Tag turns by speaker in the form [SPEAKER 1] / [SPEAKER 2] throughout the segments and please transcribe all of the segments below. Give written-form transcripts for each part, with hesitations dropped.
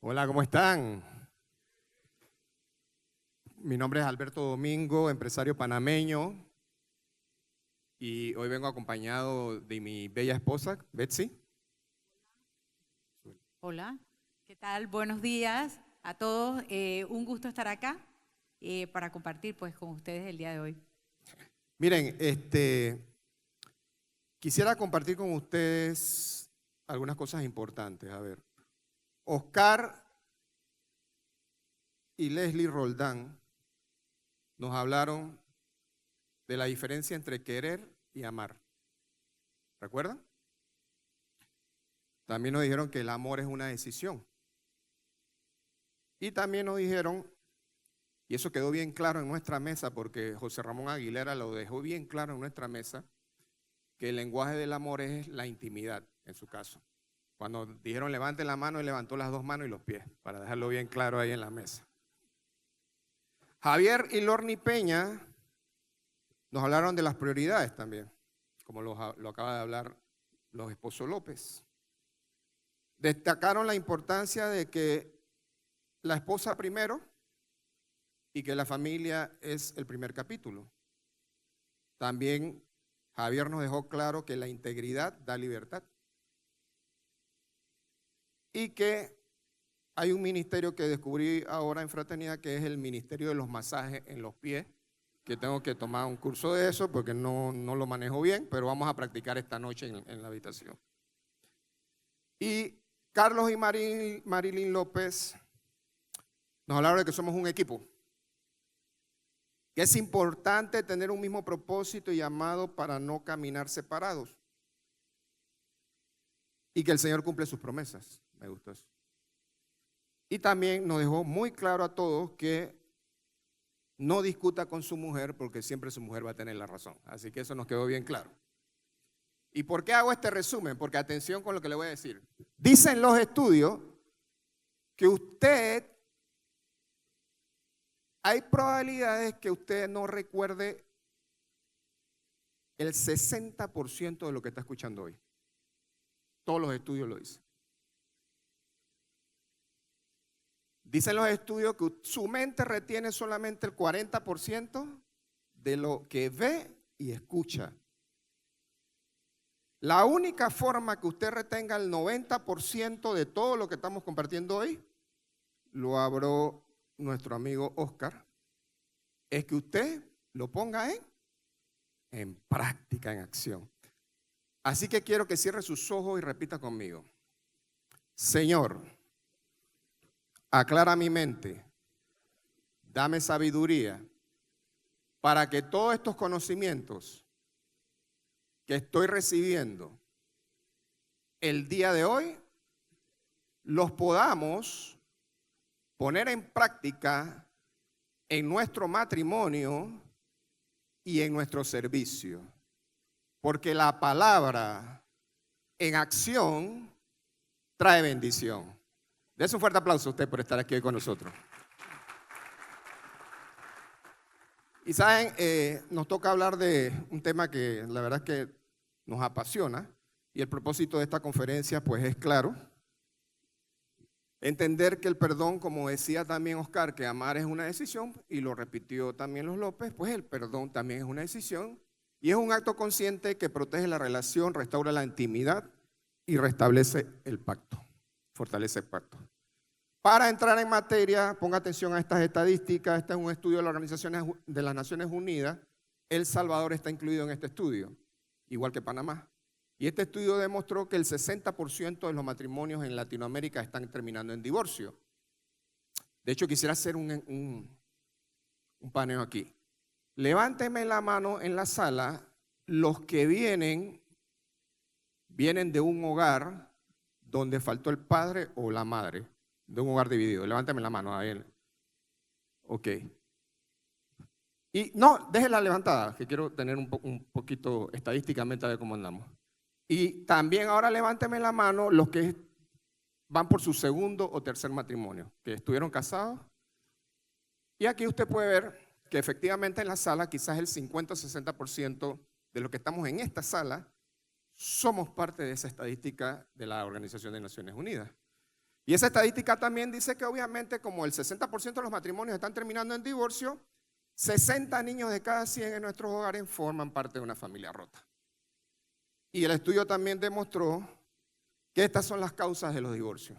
[SPEAKER 1] Hola, ¿cómo están? Mi nombre es Alberto Domingo, empresario panameño, y hoy vengo acompañado de mi bella esposa, Betsy.
[SPEAKER 2] Hola, ¿qué tal? Buenos días a todos. Un gusto estar acá para compartir pues con ustedes el día de hoy.
[SPEAKER 1] Miren, quisiera compartir con ustedes algunas cosas importantes. A ver, Oscar y Leslie Roldán nos hablaron de la diferencia entre querer y amar. ¿Recuerdan? También nos dijeron que el amor es una decisión. Y también nos dijeron, y eso quedó bien claro en nuestra mesa, porque José Ramón Aguilera lo dejó bien claro en nuestra mesa, que el lenguaje del amor es la intimidad, en su caso. Cuando dijeron levante la mano, él levantó las dos manos y los pies, para dejarlo bien claro ahí en la mesa. Javier y Lorny Peña nos hablaron de las prioridades también, como lo acaba de hablar los esposos López. Destacaron la importancia de que la esposa primero y que la familia es el primer capítulo. También Javier nos dejó claro que la integridad da libertad y que hay un ministerio que descubrí ahora en Fraternidad, que es el ministerio de los masajes en los pies, que tengo que tomar un curso de eso porque no lo manejo bien, pero vamos a practicar esta noche en la habitación. Y Carlos y Marilyn López nos hablaron de que somos un equipo, que es importante tener un mismo propósito y llamado para no caminar separados, y que el Señor cumple sus promesas. Me gustó eso. Y también nos dejó muy claro a todos que no discuta con su mujer porque siempre su mujer va a tener la razón. Así que eso nos quedó bien claro. ¿Y por qué hago este resumen? Porque atención con lo que le voy a decir. Dicen los estudios que hay probabilidades que usted no recuerde el 60% de lo que está escuchando hoy. Todos los estudios lo dicen. Dicen los estudios que su mente retiene solamente el 40% de lo que ve y escucha. La única forma que usted retenga el 90% de todo lo que estamos compartiendo hoy, lo habló nuestro amigo Oscar, es que usted lo ponga en práctica, en acción. Así que quiero que cierre sus ojos y repita conmigo. Señor, aclara mi mente, dame sabiduría para que todos estos conocimientos que estoy recibiendo el día de hoy los podamos poner en práctica en nuestro matrimonio y en nuestro servicio. Porque la palabra en acción trae bendición. Dese un fuerte aplauso a usted por estar aquí hoy con nosotros. Y saben, nos toca hablar de un tema que la verdad es que nos apasiona, y el propósito de esta conferencia pues es claro. Entender que el perdón, como decía también Oscar, que amar es una decisión, y lo repitió también los López, pues el perdón también es una decisión, y es un acto consciente que protege la relación, restaura la intimidad y restablece el pacto, fortalece el pacto. Para entrar en materia, ponga atención a estas estadísticas. Este es un estudio de las Organizaciones de las Naciones Unidas. El Salvador está incluido en este estudio, igual que Panamá. Y este estudio demostró que el 60% de los matrimonios en Latinoamérica están terminando en divorcio. De hecho, quisiera hacer un paneo aquí. Levánteme la mano en la sala los que vienen de un hogar donde faltó el padre o la madre, de un hogar dividido. Levánteme la mano a él. Ok. Y no, déjela levantada, que quiero tener un poquito estadísticamente a ver cómo andamos. Y también ahora levánteme la mano los que van por su segundo o tercer matrimonio, que estuvieron casados. Y aquí usted puede ver que efectivamente en la sala, quizás el 50 o 60% de los que estamos en esta sala, somos parte de esa estadística de la Organización de Naciones Unidas. Y esa estadística también dice que obviamente como el 60% de los matrimonios están terminando en divorcio, 60 niños de cada 100 en nuestros hogares forman parte de una familia rota. Y el estudio también demostró que estas son las causas de los divorcios.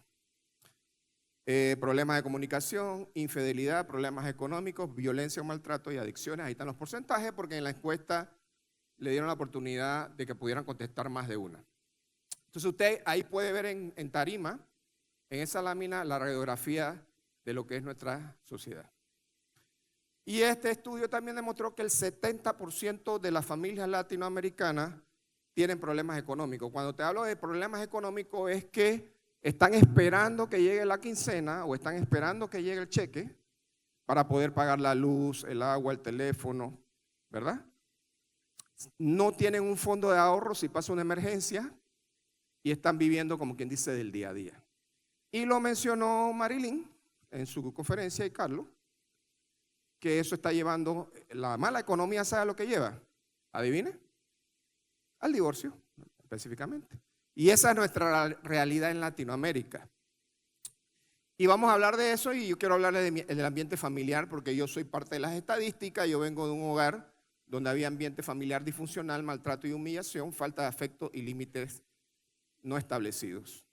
[SPEAKER 1] Problemas de comunicación, infidelidad, problemas económicos, violencia o maltrato y adicciones. Ahí están los porcentajes porque en la encuesta le dieron la oportunidad de que pudieran contestar más de una. Entonces usted ahí puede ver en tarima, en esa lámina, la radiografía de lo que es nuestra sociedad. Y este estudio también demostró que el 70% de las familias latinoamericanas tienen problemas económicos. Cuando te hablo de problemas económicos es que están esperando que llegue la quincena o están esperando que llegue el cheque para poder pagar la luz, el agua, el teléfono, ¿verdad? No tienen un fondo de ahorro si pasa una emergencia y están viviendo, como quien dice, del día a día. Y lo mencionó Marilyn en su conferencia y Carlos, que eso está llevando, la mala economía, ¿sabe lo que lleva? ¿Adivine? Al divorcio, específicamente. Y esa es nuestra realidad en Latinoamérica. Y vamos a hablar de eso y yo quiero hablarles del ambiente familiar porque yo soy parte de las estadísticas, yo vengo de un hogar donde había ambiente familiar disfuncional, maltrato y humillación, falta de afecto y límites no establecidos.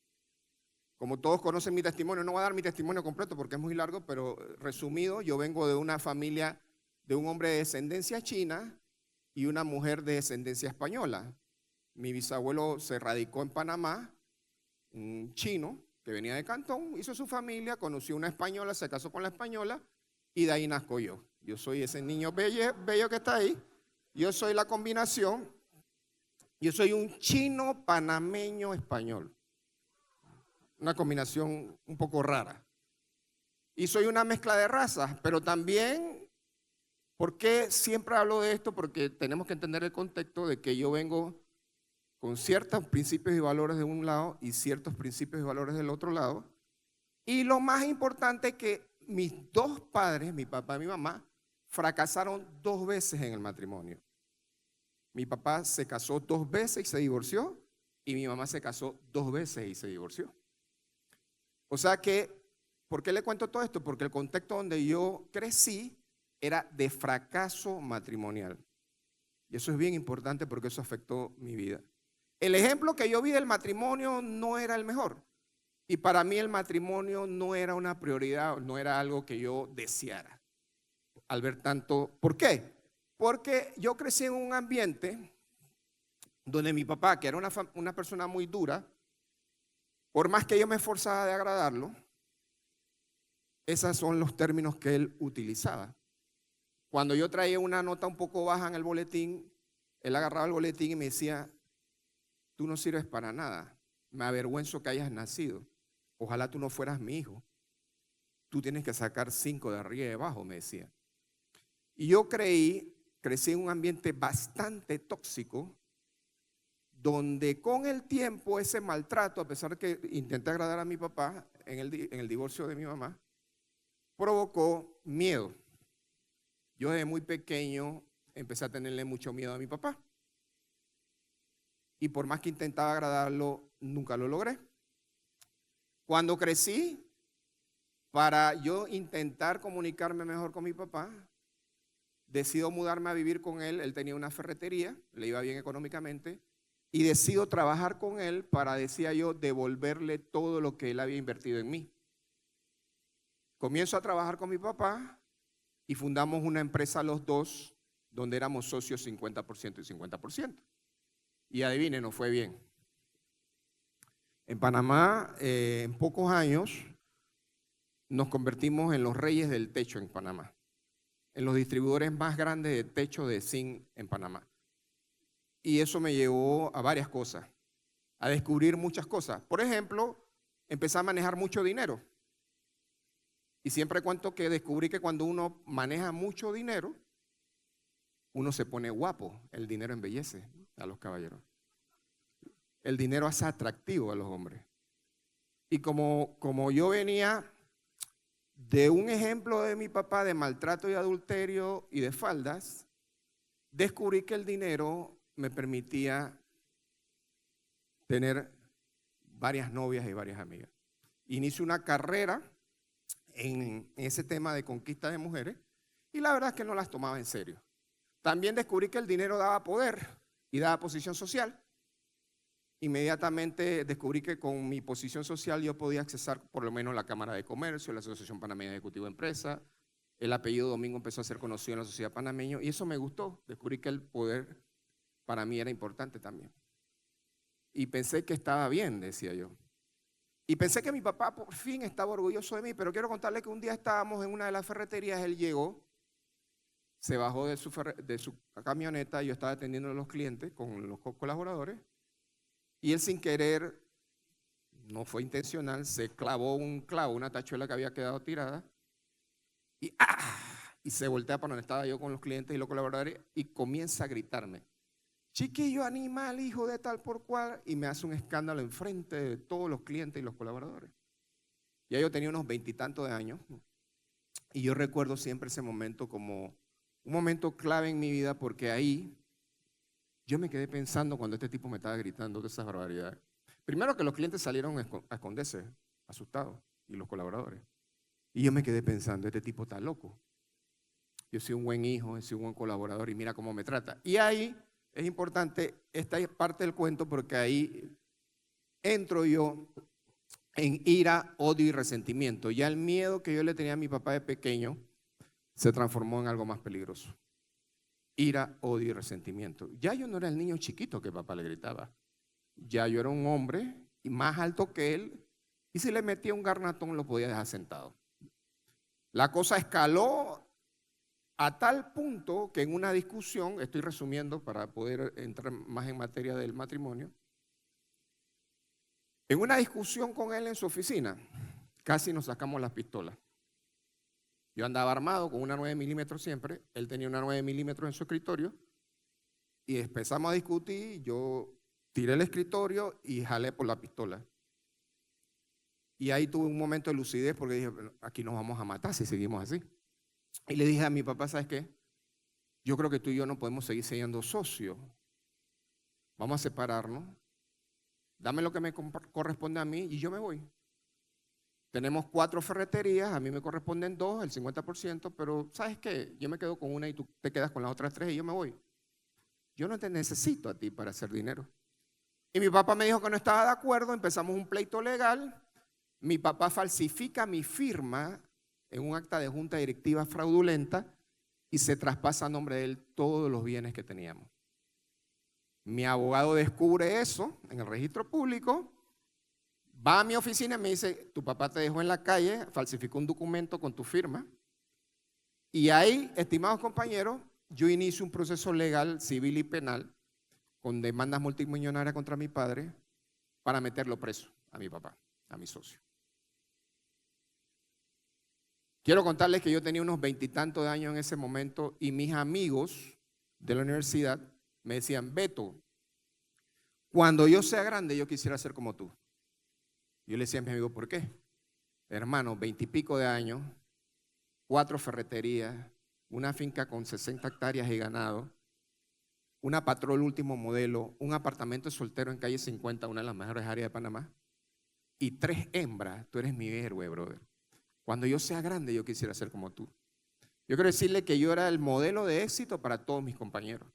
[SPEAKER 1] Como todos conocen mi testimonio, no voy a dar mi testimonio completo porque es muy largo, pero resumido, yo vengo de una familia de un hombre de descendencia china y una mujer de descendencia española. Mi bisabuelo se radicó en Panamá, un chino que venía de Cantón, hizo su familia, conoció una española, se casó con la española y de ahí nazco yo. Yo soy ese niño bello que está ahí, yo soy la combinación, yo soy un chino panameño español. Una combinación un poco rara. Y soy una mezcla de razas, pero también, ¿por qué siempre hablo de esto? Porque tenemos que entender el contexto de que yo vengo con ciertos principios y valores de un lado y ciertos principios y valores del otro lado. Y lo más importante es que mis dos padres, mi papá y mi mamá, fracasaron 2 veces en el matrimonio. Mi papá se casó 2 veces y se divorció, y mi mamá se casó 2 veces y se divorció. O sea que, ¿por qué le cuento todo esto? Porque el contexto donde yo crecí era de fracaso matrimonial. Y eso es bien importante porque eso afectó mi vida. El ejemplo que yo vi del matrimonio no era el mejor. Y para mí el matrimonio no era una prioridad, no era algo que yo deseara. Al ver tanto, ¿por qué? Porque yo crecí en un ambiente donde mi papá, que era una persona muy dura, por más que yo me esforzaba de agradarlo, esos son los términos que él utilizaba. Cuando yo traía una nota un poco baja en el boletín, él agarraba el boletín y me decía, tú no sirves para nada, me avergüenzo que hayas nacido, ojalá tú no fueras mi hijo, tú tienes que sacar 5 de arriba y de abajo, me decía. Y yo crecí en un ambiente bastante tóxico, donde con el tiempo ese maltrato, a pesar de que intenté agradar a mi papá en el divorcio de mi mamá, provocó miedo. Yo desde muy pequeño empecé a tenerle mucho miedo a mi papá. Y por más que intentaba agradarlo, nunca lo logré. Cuando crecí, para yo intentar comunicarme mejor con mi papá, decido mudarme a vivir con él. Él tenía una ferretería, le iba bien económicamente. Y decido trabajar con él para, decía yo, devolverle todo lo que él había invertido en mí. Comienzo a trabajar con mi papá y fundamos una empresa los dos, donde éramos socios 50% y 50%. Y adivinen, nos fue bien. En Panamá, en pocos años, nos convertimos en los reyes del techo en Panamá, en los distribuidores más grandes de techo de zinc en Panamá. Y eso me llevó a varias cosas, a descubrir muchas cosas. Por ejemplo, empecé a manejar mucho dinero. Y siempre cuento que descubrí que cuando uno maneja mucho dinero, uno se pone guapo. El dinero embellece a los caballeros. El dinero hace atractivo a los hombres. Y como yo venía de un ejemplo de mi papá de maltrato y adulterio y de faldas, descubrí que el dinero me permitía tener varias novias y varias amigas. inicio una carrera en ese tema de conquista de mujeres y la verdad es que no las tomaba en serio. También descubrí que el dinero daba poder y daba posición social. Inmediatamente descubrí que con mi posición social yo podía accesar por lo menos la Cámara de Comercio, la Asociación Panameña de Ejecutivo de Empresa. El apellido Domingo empezó a ser conocido en la sociedad panameña y eso me gustó. Descubrí que el poder para mí era importante también. Y pensé que estaba bien, decía yo. Y pensé que mi papá por fin estaba orgulloso de mí, pero quiero contarle que un día estábamos en una de las ferreterías, él llegó, se bajó de su camioneta, yo estaba atendiendo a los clientes con los colaboradores, y él sin querer, no fue intencional, se clavó un clavo, una tachuela que había quedado tirada, y, y se voltea para donde estaba yo con los clientes y los colaboradores, y comienza a gritarme: chiquillo animal, hijo de tal por cual, y me hace un escándalo enfrente de todos los clientes y los colaboradores. Ya yo tenía unos 20 y tantos de años, y yo recuerdo siempre ese momento como un momento clave en mi vida, porque ahí yo me quedé pensando cuando este tipo me estaba gritando de esas barbaridades. Primero que los clientes salieron a esconderse, asustados, y los colaboradores. Y yo me quedé pensando, este tipo está loco. Yo soy un buen hijo, soy un buen colaborador y mira cómo me trata. Y ahí es importante esta parte del cuento porque ahí entro yo en ira, odio y resentimiento. Ya el miedo que yo le tenía a mi papá de pequeño se transformó en algo más peligroso. Ira, odio y resentimiento. Ya yo no era el niño chiquito que papá le gritaba. Ya yo era un hombre y más alto que él y si le metía un garnatón lo podía dejar sentado. La cosa escaló a tal punto que en una discusión, estoy resumiendo para poder entrar más en materia del matrimonio, en una discusión con él en su oficina, casi nos sacamos las pistolas. Yo andaba armado con una 9 milímetros siempre, él tenía una 9 milímetros en su escritorio y empezamos a discutir, yo tiré el escritorio y jalé por la pistola. Y ahí tuve un momento de lucidez porque dije, aquí nos vamos a matar si seguimos así. Y le dije a mi papá, ¿sabes qué? Yo creo que tú y yo no podemos seguir siendo socios. Vamos a separarnos. Dame lo que me corresponde a mí y yo me voy. Tenemos 4 ferreterías, a mí me corresponden 2, el 50%, pero ¿sabes qué? Yo me quedo con una y tú te quedas con las otras 3 y yo me voy. Yo no te necesito a ti para hacer dinero. Y mi papá me dijo que no estaba de acuerdo, empezamos un pleito legal. Mi papá falsifica mi firma en un acta de junta directiva fraudulenta y se traspasa a nombre de él todos los bienes que teníamos. Mi abogado descubre eso en el registro público, va a mi oficina y me dice, tu papá te dejó en la calle, falsificó un documento con tu firma. Y ahí, estimados compañeros, yo inicio un proceso legal, civil y penal, con demandas multimillonarias contra mi padre, para meterlo preso a mi papá, a mi socio. Quiero contarles que yo tenía unos 20 y tantos de años en ese momento y mis amigos de la universidad me decían, Beto, cuando yo sea grande yo quisiera ser como tú. Yo le decía a mis amigos, ¿por qué? Hermano, 20 y pico de años, 4 ferreterías, una finca con 60 hectáreas y ganado, una Patrol último modelo, un apartamento soltero en calle 50, una de las mejores áreas de Panamá, y 3 hembras. Tú eres mi héroe, brother. Cuando yo sea grande yo quisiera ser como tú. Yo quiero decirle que yo era el modelo de éxito para todos mis compañeros.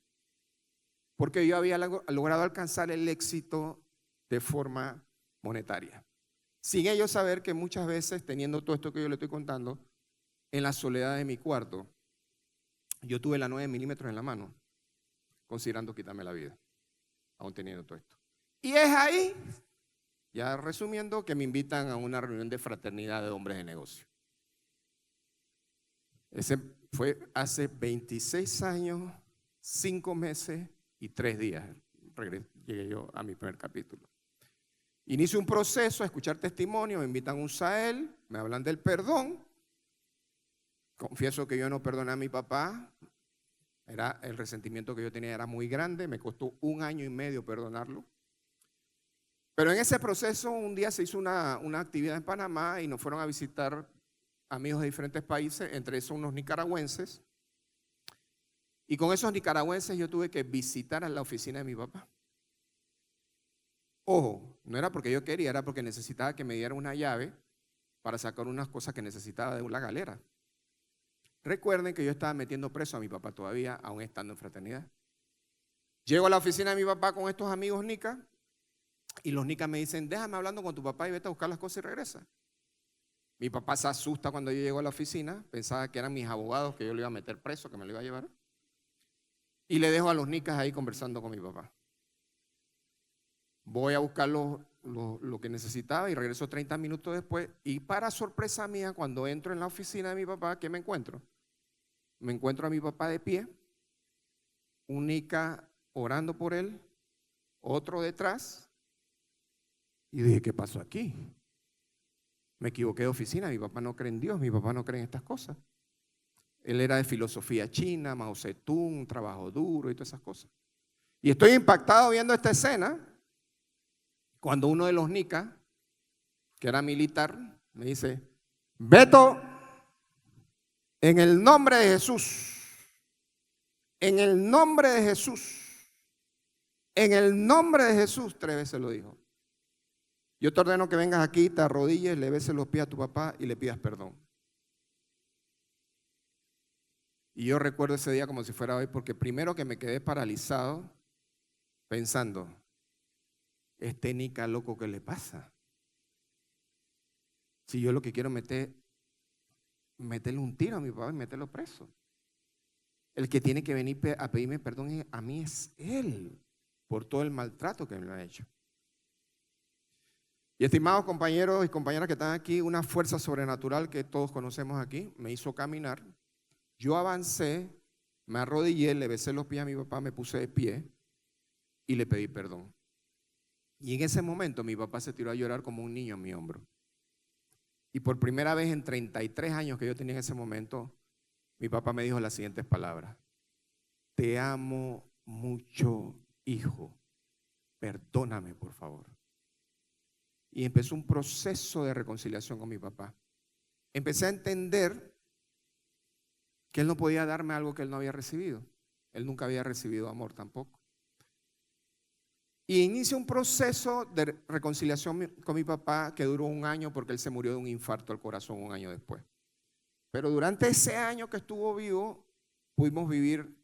[SPEAKER 1] Porque yo había logrado alcanzar el éxito de forma monetaria. Sin ellos saber que muchas veces, teniendo todo esto que yo le estoy contando, en la soledad de mi cuarto, yo tuve la 9 milímetros en la mano, considerando quitarme la vida, aún teniendo todo esto. Y es ahí, ya resumiendo, que me invitan a una reunión de fraternidad de hombres de negocio. Ese fue hace 26 años, 5 meses y 3 días. Llegué yo a mi primer capítulo. Inicio un proceso a escuchar testimonio, me invitan a un Sahel, me hablan del perdón. Confieso que yo no perdoné a mi papá. El resentimiento que yo tenía era muy grande, me costó 1 año y medio perdonarlo. Pero en ese proceso un día se hizo una actividad en Panamá y nos fueron a visitar amigos de diferentes países, entre esos unos nicaragüenses. Y con esos nicaragüenses yo tuve que visitar a la oficina de mi papá. Ojo, no era porque yo quería, era porque necesitaba que me diera una llave para sacar unas cosas que necesitaba de la galera. Recuerden que yo estaba metiendo preso a mi papá todavía, aún estando en fraternidad. Llego a la oficina de mi papá con estos amigos nicas y los nicas me dicen, déjame hablando con tu papá y vete a buscar las cosas y regresa. Mi papá se asusta cuando yo llego a la oficina, pensaba que eran mis abogados, que yo lo iba a meter preso, que me lo iba a llevar. Y le dejo a los nicas ahí conversando con mi papá. Voy a buscar lo que necesitaba y regreso 30 minutos después. Y para sorpresa mía, cuando entro en la oficina de mi papá, ¿qué me encuentro? Me encuentro a mi papá de pie, un nica orando por él, otro detrás. Y dije, ¿qué pasó aquí? Me equivoqué de oficina, mi papá no cree en Dios, mi papá no cree en estas cosas. Él era de filosofía china, Mao Zedong, trabajo duro y todas esas cosas. Y estoy impactado viendo esta escena cuando uno de los nicas, que era militar, me dice, Beto, en el nombre de Jesús, en el nombre de Jesús, en el nombre de Jesús, 3 veces lo dijo. Yo te ordeno que vengas aquí, te arrodilles, le beses los pies a tu papá y le pidas perdón. Y yo recuerdo ese día como si fuera hoy, porque primero que me quedé paralizado pensando, este nica loco, ¿qué le pasa? Si yo lo que quiero meterle un tiro a mi papá y meterlo preso. El que tiene que venir a pedirme perdón a mí es él, por todo el maltrato que me lo ha hecho. Y estimados compañeros y compañeras que están aquí, una fuerza sobrenatural que todos conocemos aquí me hizo caminar. Yo avancé, me arrodillé, le besé los pies a mi papá, me puse de pie y le pedí perdón. Y en ese momento mi papá se tiró a llorar como un niño en mi hombro. Y por primera vez en 33 años que yo tenía en ese momento, mi papá me dijo las siguientes palabras: te amo mucho, hijo, perdóname por favor. Y empezó un proceso de reconciliación con mi papá. Empecé a entender que él no podía darme algo que él no había recibido. Él nunca había recibido amor tampoco. Y inicia un proceso de reconciliación con mi papá que duró 1 año porque él se murió de un infarto al corazón 1 año después. Pero durante ese año que estuvo vivo, pudimos vivir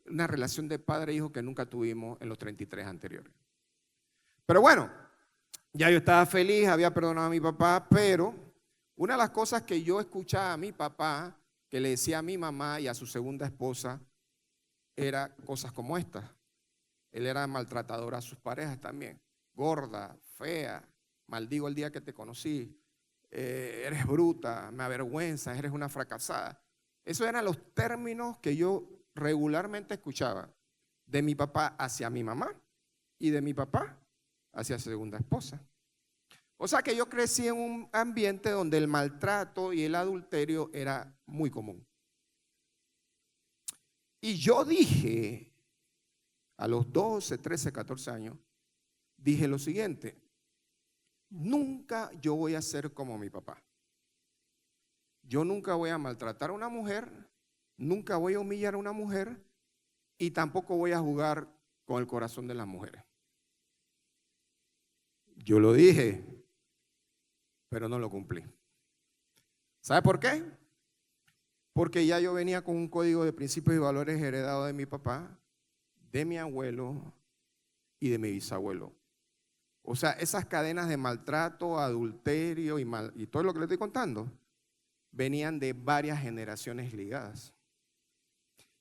[SPEAKER 1] una relación de padre e hijo que nunca tuvimos en los 33 anteriores. Pero bueno, ya yo estaba feliz, había perdonado a mi papá, pero una de las cosas que yo escuchaba a mi papá, que le decía a mi mamá y a su segunda esposa, era cosas como estas. Él era maltratador a sus parejas también. Gorda, fea, maldigo el día que te conocí, eres bruta, me avergüenzas, eres una fracasada. Esos eran los términos que yo regularmente escuchaba de mi papá hacia mi mamá y de mi papá hacia su segunda esposa. O sea que yo crecí en un ambiente donde el maltrato y el adulterio era muy común. Y yo dije, a los 12, 13, 14 años, dije lo siguiente: nunca yo voy a ser como mi papá. Yo nunca voy a maltratar a una mujer, nunca voy a humillar a una mujer y tampoco voy a jugar con el corazón de las mujeres. Yo lo dije, pero no lo cumplí. ¿Sabe por qué? Porque ya yo venía con un código de principios y valores heredado de mi papá, de mi abuelo y de mi bisabuelo. O sea, esas cadenas de maltrato, adulterio y todo lo que le estoy contando venían de varias generaciones ligadas.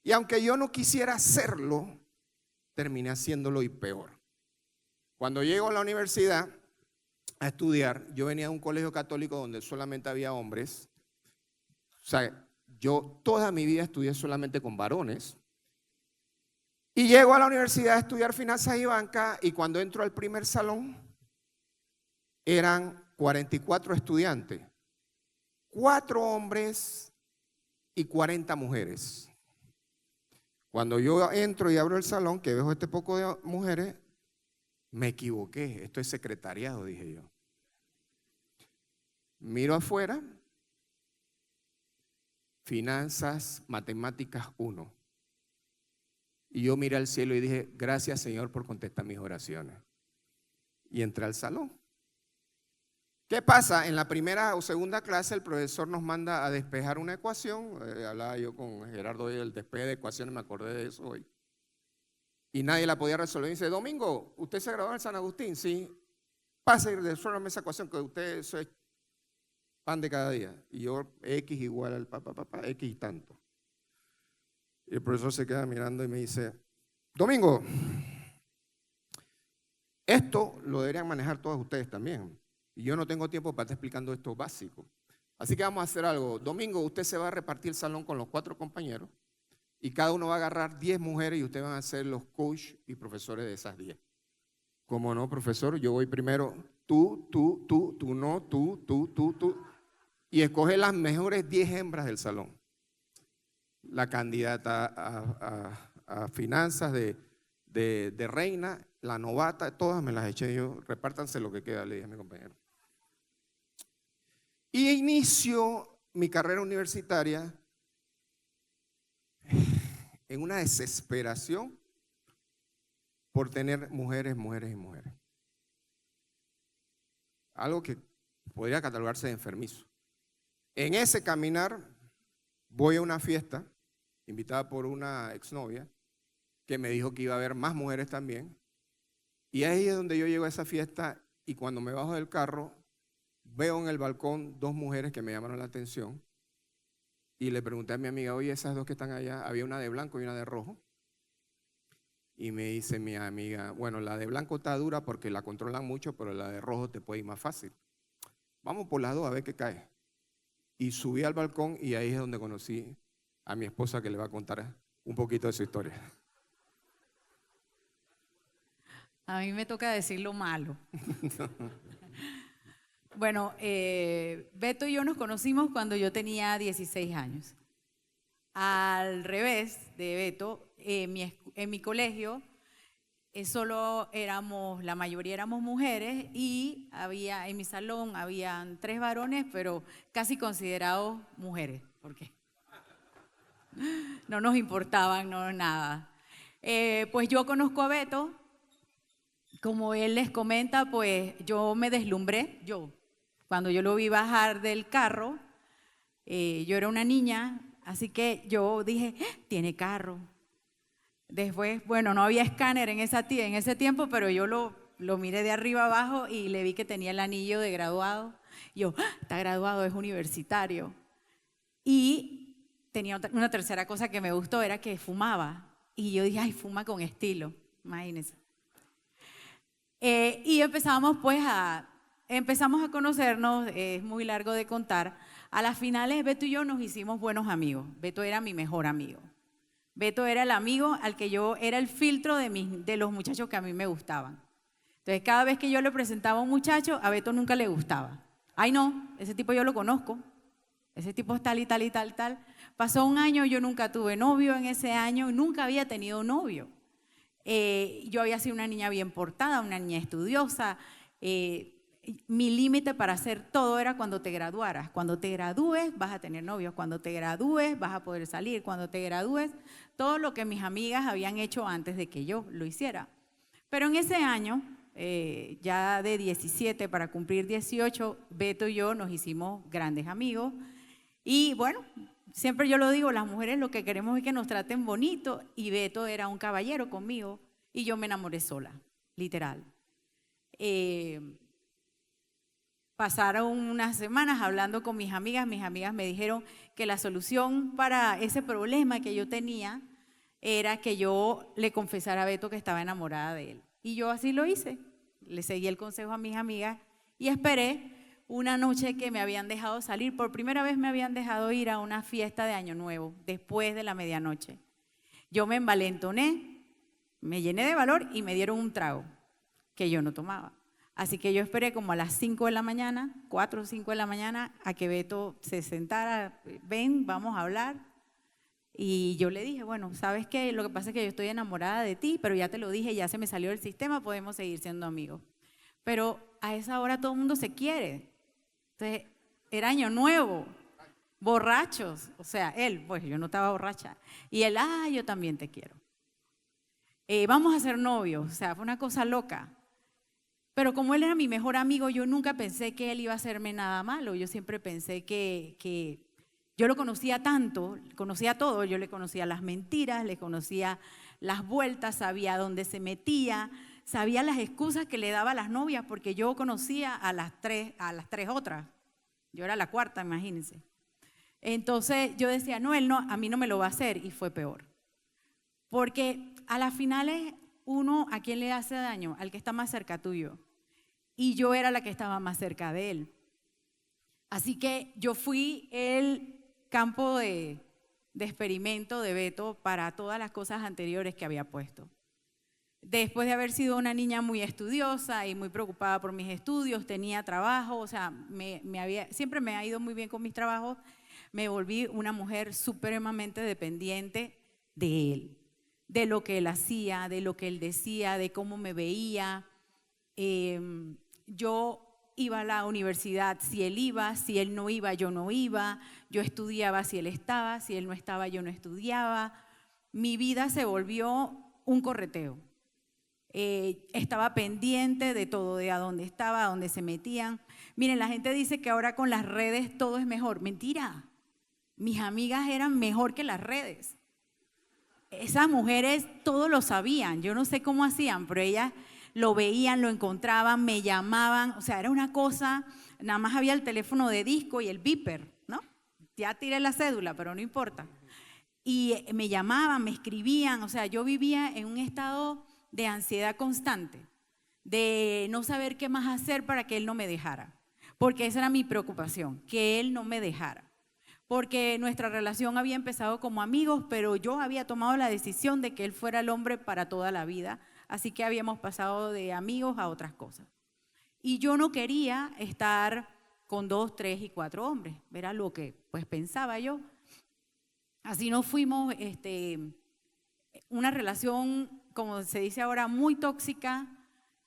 [SPEAKER 1] Y aunque yo no quisiera hacerlo, terminé haciéndolo y peor. Cuando llego a la universidad a estudiar, yo venía de un colegio católico donde solamente había hombres. O sea, yo toda mi vida estudié solamente con varones. Y llego a la universidad a estudiar finanzas y banca, y cuando entro al primer salón, eran 44 estudiantes, 4 hombres y 40 mujeres. Cuando yo entro y abro el salón, que veo este poco de mujeres, me equivoqué, esto es secretariado, dije yo. Miro afuera, finanzas, matemáticas 1. Y yo miré al cielo y dije, gracias Señor por contestar mis oraciones. y entré al salón. ¿Qué pasa? En la primera o segunda clase el profesor nos manda a despejar una ecuación. Hablaba yo con Gerardo hoy del despeje de ecuaciones, me acordé de eso hoy. Y nadie la podía resolver. Y dice, Domingo, ¿usted se graduó en San Agustín? Sí. Pase y resuélvame esa ecuación que usted eso es pan de cada día. Y yo, X igual al X y tanto. Y el profesor se queda mirando y me dice, Domingo, esto lo deberían manejar todos ustedes también. Y yo no tengo tiempo para estar explicando esto básico. Así que vamos a hacer algo. Domingo, usted se va a repartir el salón con los 4 compañeros y cada uno va a agarrar 10 mujeres y ustedes van a ser los coach y profesores de esas 10. ¿Cómo no, profesor? Yo voy primero, tú no, tú. Y escoge las mejores 10 hembras del salón. La candidata a finanzas de reina, la novata, todas me las eché yo. Repártanse lo que queda, le dije a mi compañero. Y inicio mi carrera universitaria en una desesperación por tener mujeres. Algo que podría catalogarse de enfermizo. En ese caminar voy a una fiesta invitada por una exnovia que me dijo que iba a haber más mujeres también. Y ahí es donde yo llego a esa fiesta y cuando me bajo del carro veo en el balcón 2 mujeres que me llamaron la atención y le pregunté a mi amiga, oye, esas 2 que están allá, había una de blanco y una de rojo. Y me dice mi amiga, bueno, la de blanco está dura porque la controlan mucho, pero la de rojo te puede ir más fácil. Vamos por las 2 a ver qué cae. Y subí al balcón y ahí es donde conocí a mi esposa que le va a contar un poquito de su historia.
[SPEAKER 2] A mí me toca decir lo malo. Bueno, Beto y yo nos conocimos cuando yo tenía 16 años. Al revés de Beto, en mi colegio solo éramos, la mayoría éramos mujeres y en mi salón habían 3 varones, pero casi considerados mujeres, porque no nos importaban, no nada. Pues yo conozco a Beto, como él les comenta, pues yo me deslumbré, cuando yo lo vi bajar del carro, yo era una niña, así que yo dije, tiene carro. Después, bueno, no había escáner en ese tiempo, pero yo lo miré de arriba abajo y le vi que tenía el anillo de graduado. Yo, está graduado, es universitario. Y tenía una tercera cosa que me gustó, era que fumaba. Y yo dije, ay, fuma con estilo, imagínense. Y empezamos a conocernos, es muy largo de contar. A las finales, Beto y yo nos hicimos buenos amigos. Beto era mi mejor amigo. Beto era el amigo al que yo era el filtro de los muchachos que a mí me gustaban. Entonces, cada vez que yo le presentaba a un muchacho, a Beto nunca le gustaba. Ay, no, ese tipo yo lo conozco. Ese tipo es tal y tal y tal, tal. Pasó un año, yo nunca tuve novio en ese año, nunca había tenido novio. Yo había sido una niña bien portada, una niña estudiosa. Mi límite para hacer todo era cuando te graduaras. Cuando te gradúes vas a tener novios, cuando te gradúes vas a poder salir, cuando te gradúes, todo lo que mis amigas habían hecho antes de que yo lo hiciera. Pero en ese año, ya de 17 para cumplir 18, Beto y yo nos hicimos grandes amigos. Y bueno, siempre yo lo digo, las mujeres lo que queremos es que nos traten bonito, y Beto era un caballero conmigo y yo me enamoré sola, literal. Pasaron unas semanas hablando con mis amigas me dijeron que la solución para ese problema que yo tenía era que yo le confesara a Beto que estaba enamorada de él. Y yo así lo hice, le seguí el consejo a mis amigas y esperé una noche que me habían dejado salir. Por primera vez me habían dejado ir a una fiesta de Año Nuevo, después de la medianoche. Yo me envalentoné, me llené de valor y me dieron un trago que yo no tomaba. Así que yo esperé como a las 5 de la mañana, 4 o 5 de la mañana, a que Beto se sentara, ven, vamos a hablar. Y yo le dije, bueno, ¿sabes qué? Lo que pasa es que yo estoy enamorada de ti, pero ya te lo dije, ya se me salió del sistema, podemos seguir siendo amigos. Pero a esa hora todo el mundo se quiere. Entonces, era Año Nuevo, borrachos. O sea, él, pues yo no estaba borracha. Y él, yo también te quiero. Vamos a ser novios. O sea, fue una cosa loca. Pero como él era mi mejor amigo, yo nunca pensé que él iba a hacerme nada malo. Yo siempre pensé que yo lo conocía tanto, conocía todo. Yo le conocía las mentiras, le conocía las vueltas, sabía dónde se metía, sabía las excusas que le daba a las novias, porque yo conocía a las tres otras. Yo era la cuarta, imagínense. Entonces yo decía, no, él no, a mí no me lo va a hacer, y fue peor. Porque a las finales uno, ¿a quién le hace daño? Al que está más cerca tuyo. Y yo era la que estaba más cerca de él. Así que yo fui el campo de experimento de Beto para todas las cosas anteriores que había puesto. Después de haber sido una niña muy estudiosa y muy preocupada por mis estudios, tenía trabajo, o sea, siempre me ha ido muy bien con mis trabajos, me volví una mujer supremamente dependiente de él, de lo que él hacía, de lo que él decía, de cómo me veía. Yo iba a la universidad si él iba, si él no iba, yo no iba, yo estudiaba si él estaba, si él no estaba, yo no estudiaba. Mi vida se volvió un correteo. Estaba pendiente de todo, de a dónde estaba, a dónde se metían. Miren, la gente dice que ahora con las redes todo es mejor. Mentira, mis amigas eran mejor que las redes. Esas mujeres todo lo sabían, yo no sé cómo hacían, pero ellas lo veían, lo encontraban, me llamaban, o sea, era una cosa, nada más había el teléfono de disco y el beeper, ¿no? Ya tiré la cédula, pero no importa. Y me llamaban, me escribían, o sea, yo vivía en un estado de ansiedad constante, de no saber qué más hacer para que él no me dejara, porque esa era mi preocupación, que él no me dejara. Porque nuestra relación había empezado como amigos, pero yo había tomado la decisión de que él fuera el hombre para toda la vida, así que habíamos pasado de amigos a otras cosas. Y yo no quería estar con 2, 3 y 4 hombres, era lo que pues pensaba yo. Así nos fuimos, una relación, como se dice ahora, muy tóxica,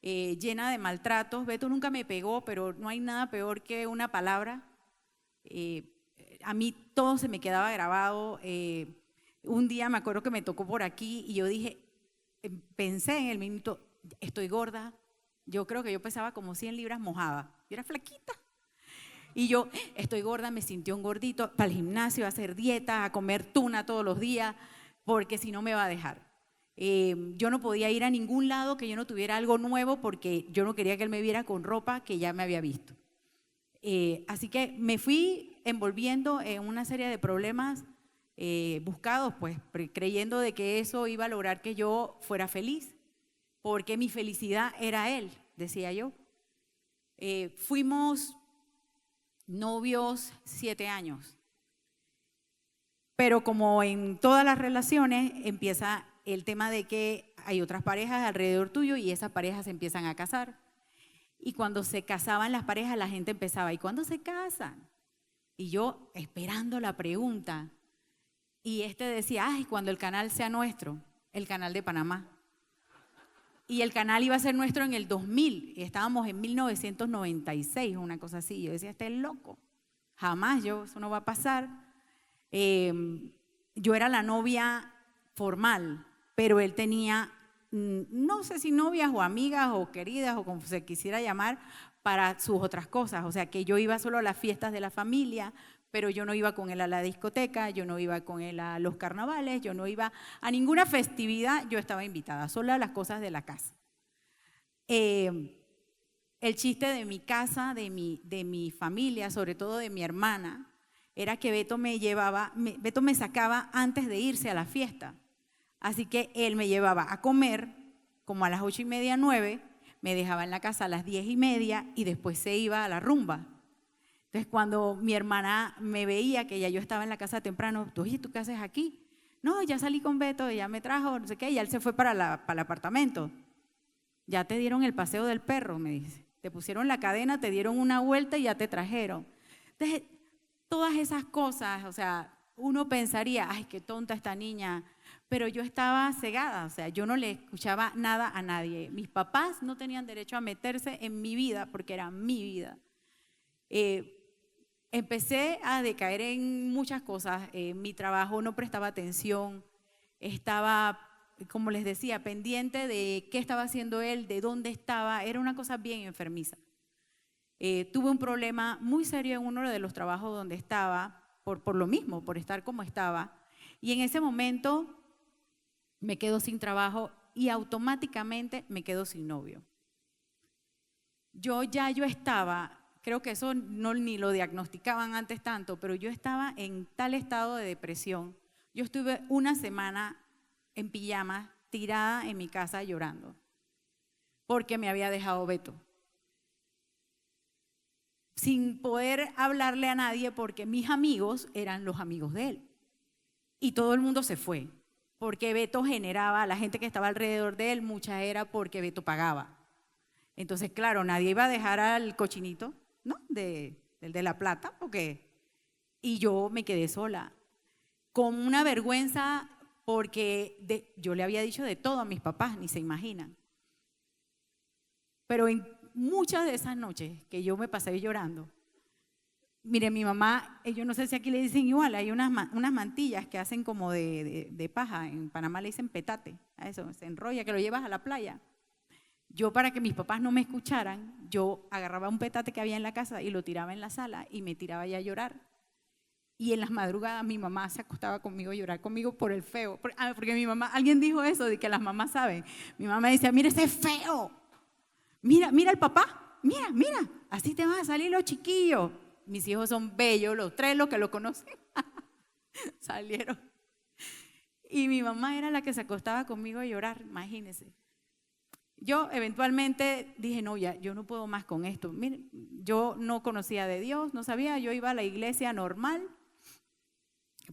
[SPEAKER 2] llena de maltratos. Beto nunca me pegó, pero no hay nada peor que una palabra. A mí todo se me quedaba grabado. Un día me acuerdo que me tocó por aquí y yo dije, pensé en el minuto, estoy gorda. Yo creo que yo pesaba como 100 libras mojada. Yo era flaquita. Y yo, estoy gorda, me sintió un gordito, para el gimnasio, a hacer dieta, a comer tuna todos los días, porque si no me va a dejar. Yo no podía ir a ningún lado que yo no tuviera algo nuevo, porque yo no quería que él me viera con ropa que ya me había visto. Así que me fui envolviendo en una serie de problemas buscados, pues creyendo de que eso iba a lograr que yo fuera feliz, porque mi felicidad era él, decía yo. Fuimos novios 7 años, pero como en todas las relaciones empieza el tema de que hay otras parejas alrededor tuyo y esas parejas se empiezan a casar. Y cuando se casaban las parejas, la gente empezaba, ¿y cuándo se casan? Y yo esperando la pregunta. Y decía, ay, cuando el canal sea nuestro, el canal de Panamá. Y el canal iba a ser nuestro en el 2000, y estábamos en 1996, una cosa así. Yo decía, este es loco, jamás, eso no va a pasar. Yo era la novia formal, pero él tenía, no sé si novias o amigas o queridas o como se quisiera llamar, para sus otras cosas. O sea, que yo iba solo a las fiestas de la familia, pero yo no iba con él a la discoteca, yo no iba con él a los carnavales, yo no iba a ninguna festividad, yo estaba invitada, solo a las cosas de la casa. El chiste de mi casa, de mi familia, sobre todo de mi hermana, era que Beto me sacaba antes de irse a la fiesta. Así que él me llevaba a comer como a las 8:30, 9, me dejaba en la casa a las 10:30 y después se iba a la rumba. Entonces cuando mi hermana me veía que ya yo estaba en la casa temprano, oye, ¿tú qué haces aquí? No, ya salí con Beto, ya me trajo, no sé qué, y él se fue para el apartamento. Ya te dieron el paseo del perro, me dice. Te pusieron la cadena, te dieron una vuelta y ya te trajeron. Entonces, todas esas cosas, o sea, uno pensaría, ay, qué tonta esta niña, pero yo estaba cegada, o sea, yo no le escuchaba nada a nadie. Mis papás no tenían derecho a meterse en mi vida porque era mi vida. Empecé a decaer en muchas cosas. Mi trabajo no prestaba atención, estaba como les decía, pendiente de qué estaba haciendo él, de dónde estaba. Era una cosa bien enfermiza. Tuve un problema muy serio en uno de los trabajos donde estaba, por lo mismo, por estar como estaba. Y en ese momento me quedo sin trabajo y automáticamente me quedo sin novio. Yo estaba, creo que eso no ni lo diagnosticaban antes tanto, pero yo estaba en tal estado de depresión. Yo estuve una semana en pijama, tirada en mi casa llorando, porque me había dejado Beto. Sin poder hablarle a nadie porque mis amigos eran los amigos de él. Y todo el mundo se fue, porque Beto generaba, la gente que estaba alrededor de él, mucha era porque Beto pagaba. Entonces, claro, nadie iba a dejar al cochinito, ¿no? El de la plata, porque... Y yo me quedé sola, con una vergüenza, porque yo le había dicho de todo a mis papás, ni se imaginan. Pero en muchas de esas noches que yo me pasé llorando, mire, mi mamá, yo no sé si aquí le dicen igual, hay unas mantillas que hacen como de paja, en Panamá le dicen petate, a eso, se enrolla, que lo llevas a la playa. Yo, para que mis papás no me escucharan, yo agarraba un petate que había en la casa y lo tiraba en la sala y me tiraba ya a llorar. Y en las madrugadas mi mamá se acostaba conmigo a llorar conmigo por el feo. Porque mi mamá, alguien dijo eso, de que las mamás saben. Mi mamá decía, mira ese feo, mira el papá, mira, así te van a salir los chiquillos. Mis hijos son bellos, los tres, los que lo conocen, salieron. Y mi mamá era la que se acostaba conmigo a llorar, imagínense. Yo eventualmente dije, no, ya, yo no puedo más con esto. Miren, yo no conocía de Dios, no sabía, yo iba a la iglesia normal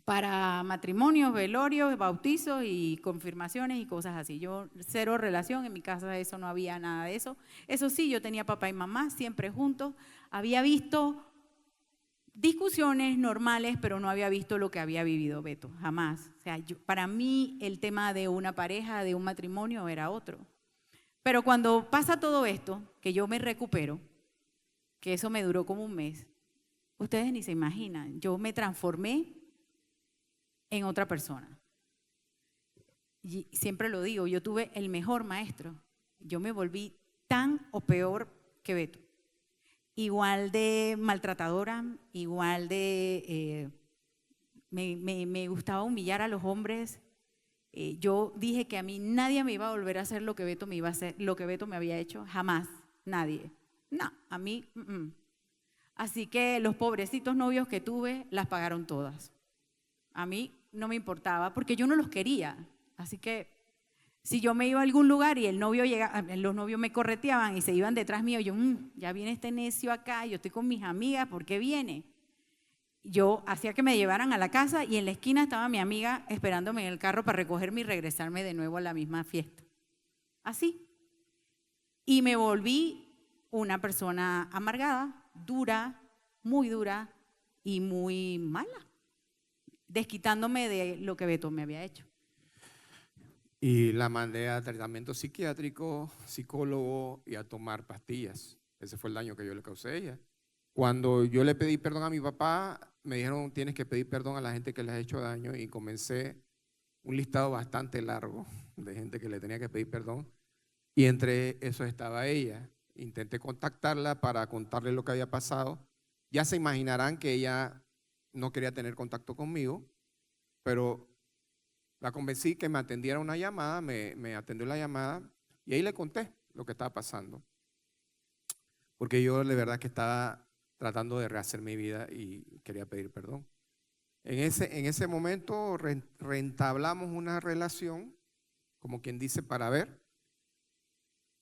[SPEAKER 2] para matrimonios, velorios, bautizos y confirmaciones y cosas así. Yo cero relación, en mi casa eso no había nada de eso. Eso sí, yo tenía papá y mamá siempre juntos. Había visto discusiones normales, pero no había visto lo que había vivido Beto, jamás. O sea, para mí el tema de una pareja, de un matrimonio era otro. Pero cuando pasa todo esto, que yo me recupero, que eso me duró como un mes, ustedes ni se imaginan, yo me transformé en otra persona. Y siempre lo digo, yo tuve el mejor maestro. Yo me volví tan o peor que Beto. Igual de maltratadora, igual de... me gustaba humillar a los hombres. Yo dije que a mí nadie me iba a volver a hacer lo que Beto me iba a hacer, lo que Beto me había hecho, jamás, nadie. No, a mí. Así que los pobrecitos novios que tuve las pagaron todas. A mí no me importaba porque yo no los quería. Así que si yo me iba a algún lugar y el novio llegaba, los novios me correteaban y se iban detrás mío, yo, ya viene este necio acá, yo estoy con mis amigas, ¿por qué viene? Yo hacía que me llevaran a la casa y en la esquina estaba mi amiga esperándome en el carro para recogerme y regresarme de nuevo a la misma fiesta. Así. Y me volví una persona amargada, dura, muy dura y muy mala, desquitándome de lo que Beto me había hecho.
[SPEAKER 1] Y la mandé a tratamiento psiquiátrico, psicólogo y a tomar pastillas. Ese fue el daño que yo le causé a ella. Cuando yo le pedí perdón a mi papá, me dijeron, tienes que pedir perdón a la gente que le has hecho daño, y comencé un listado bastante largo de gente que le tenía que pedir perdón, y entre esos estaba ella. Intenté contactarla para contarle lo que había pasado. Ya se imaginarán que ella no quería tener contacto conmigo, pero la convencí que me atendiera una llamada, me atendió la llamada y ahí le conté lo que estaba pasando. Porque yo de verdad que estaba tratando de rehacer mi vida y quería pedir perdón. En ese momento reentablamos una relación, como quien dice, para ver.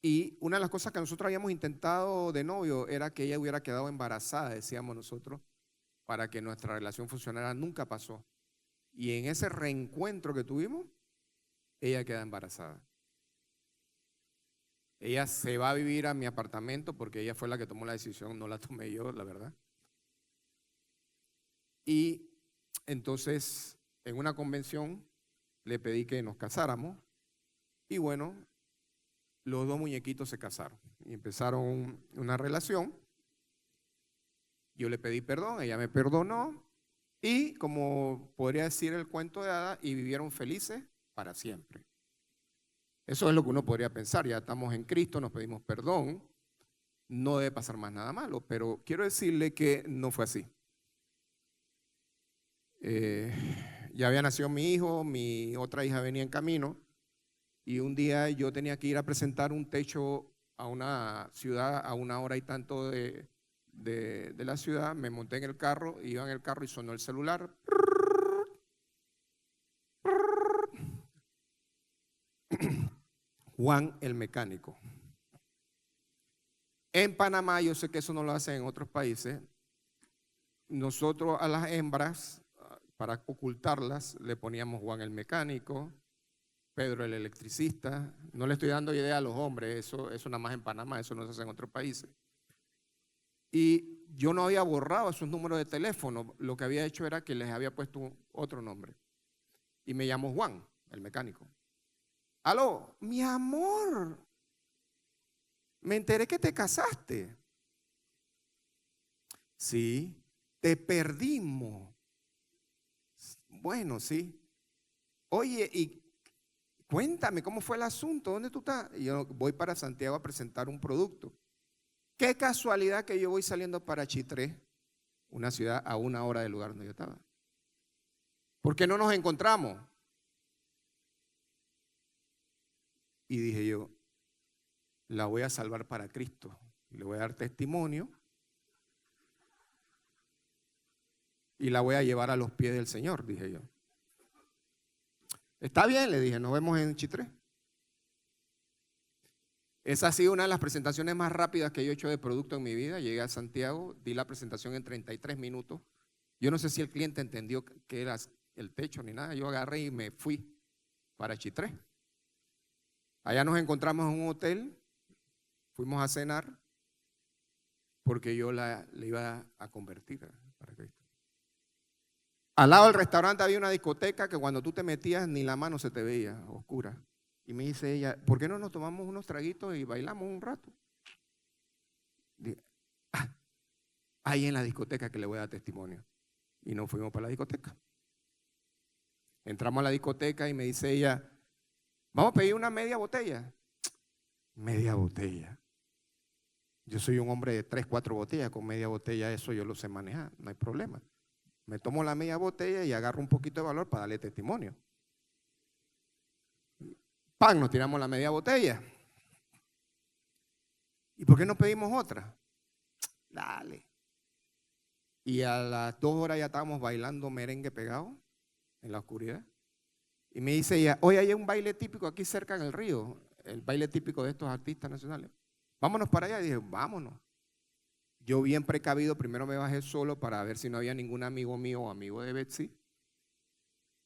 [SPEAKER 1] Y una de las cosas que nosotros habíamos intentado de novio era que ella hubiera quedado embarazada, decíamos nosotros, para que nuestra relación funcionara. Nunca pasó. Y en ese reencuentro que tuvimos, ella queda embarazada. Ella se va a vivir a mi apartamento porque ella fue la que tomó la decisión, no la tomé yo, la verdad. Y entonces, en una convención, le pedí que nos casáramos. Y bueno, los dos muñequitos se casaron y empezaron una relación. Yo le pedí perdón, ella me perdonó. Y como podría decir el cuento de hadas, y vivieron felices para siempre. Eso es lo que uno podría pensar, ya estamos en Cristo, nos pedimos perdón, no debe pasar más nada malo, pero quiero decirle que no fue así. Ya había nacido mi hijo, mi otra hija venía en camino y un día yo tenía que ir a presentar un techo a una ciudad a 1 hora y tanto de la ciudad. Me monté en el carro, iba en el carro y sonó el celular. Juan el mecánico. En Panamá, yo sé que eso no lo hacen en otros países, nosotros a las hembras, para ocultarlas, le poníamos Juan el mecánico, Pedro el electricista. No le estoy dando idea a los hombres, eso nada más en Panamá, eso no se hace en otros países. Y yo no había borrado esos números de teléfono, lo que había hecho era que les había puesto otro nombre. Y me llamó Juan, el mecánico. Aló, mi amor, me enteré que te casaste. Sí, te perdimos. Bueno, sí. Oye, y cuéntame, ¿cómo fue el asunto? ¿Dónde tú estás? Y yo voy para Santiago a presentar un producto. Qué casualidad que yo voy saliendo para Chitré, una ciudad a 1 hora del lugar donde yo estaba. ¿Por qué no nos encontramos? Y dije yo, la voy a salvar para Cristo. Le voy a dar testimonio y la voy a llevar a los pies del Señor, dije yo. Está bien, le dije, nos vemos en Chitré. Esa ha sido una de las presentaciones más rápidas que yo he hecho de producto en mi vida. Llegué a Santiago, di la presentación en 33 minutos. Yo no sé si el cliente entendió que era el techo ni nada. Yo agarré y me fui para Chitré. Allá nos encontramos en un hotel, fuimos a cenar, porque yo le iba a convertir para Cristo. Al lado del restaurante había una discoteca que cuando tú te metías ni la mano se te veía, oscura. Y me dice ella, ¿por qué no nos tomamos unos traguitos y bailamos un rato? Dije, ahí en la discoteca que le voy a dar testimonio. Y nos fuimos para la discoteca. Entramos a la discoteca y me dice ella, vamos a pedir una media botella. Media botella. Yo soy un hombre de 3, 4 botellas, con media botella eso yo lo sé manejar, no hay problema. Me tomo la media botella y agarro un poquito de valor para darle testimonio. ¡Pam! Nos tiramos la media botella. ¿Y por qué no pedimos otra? Dale. Y a las 2 horas ya estábamos bailando merengue pegado en la oscuridad. Y me dice ella, hoy hay un baile típico aquí cerca en el río, el baile típico de estos artistas nacionales. Vámonos para allá. Y dije, vámonos. Yo bien precavido, primero me bajé solo para ver si no había ningún amigo mío o amigo de Betsy,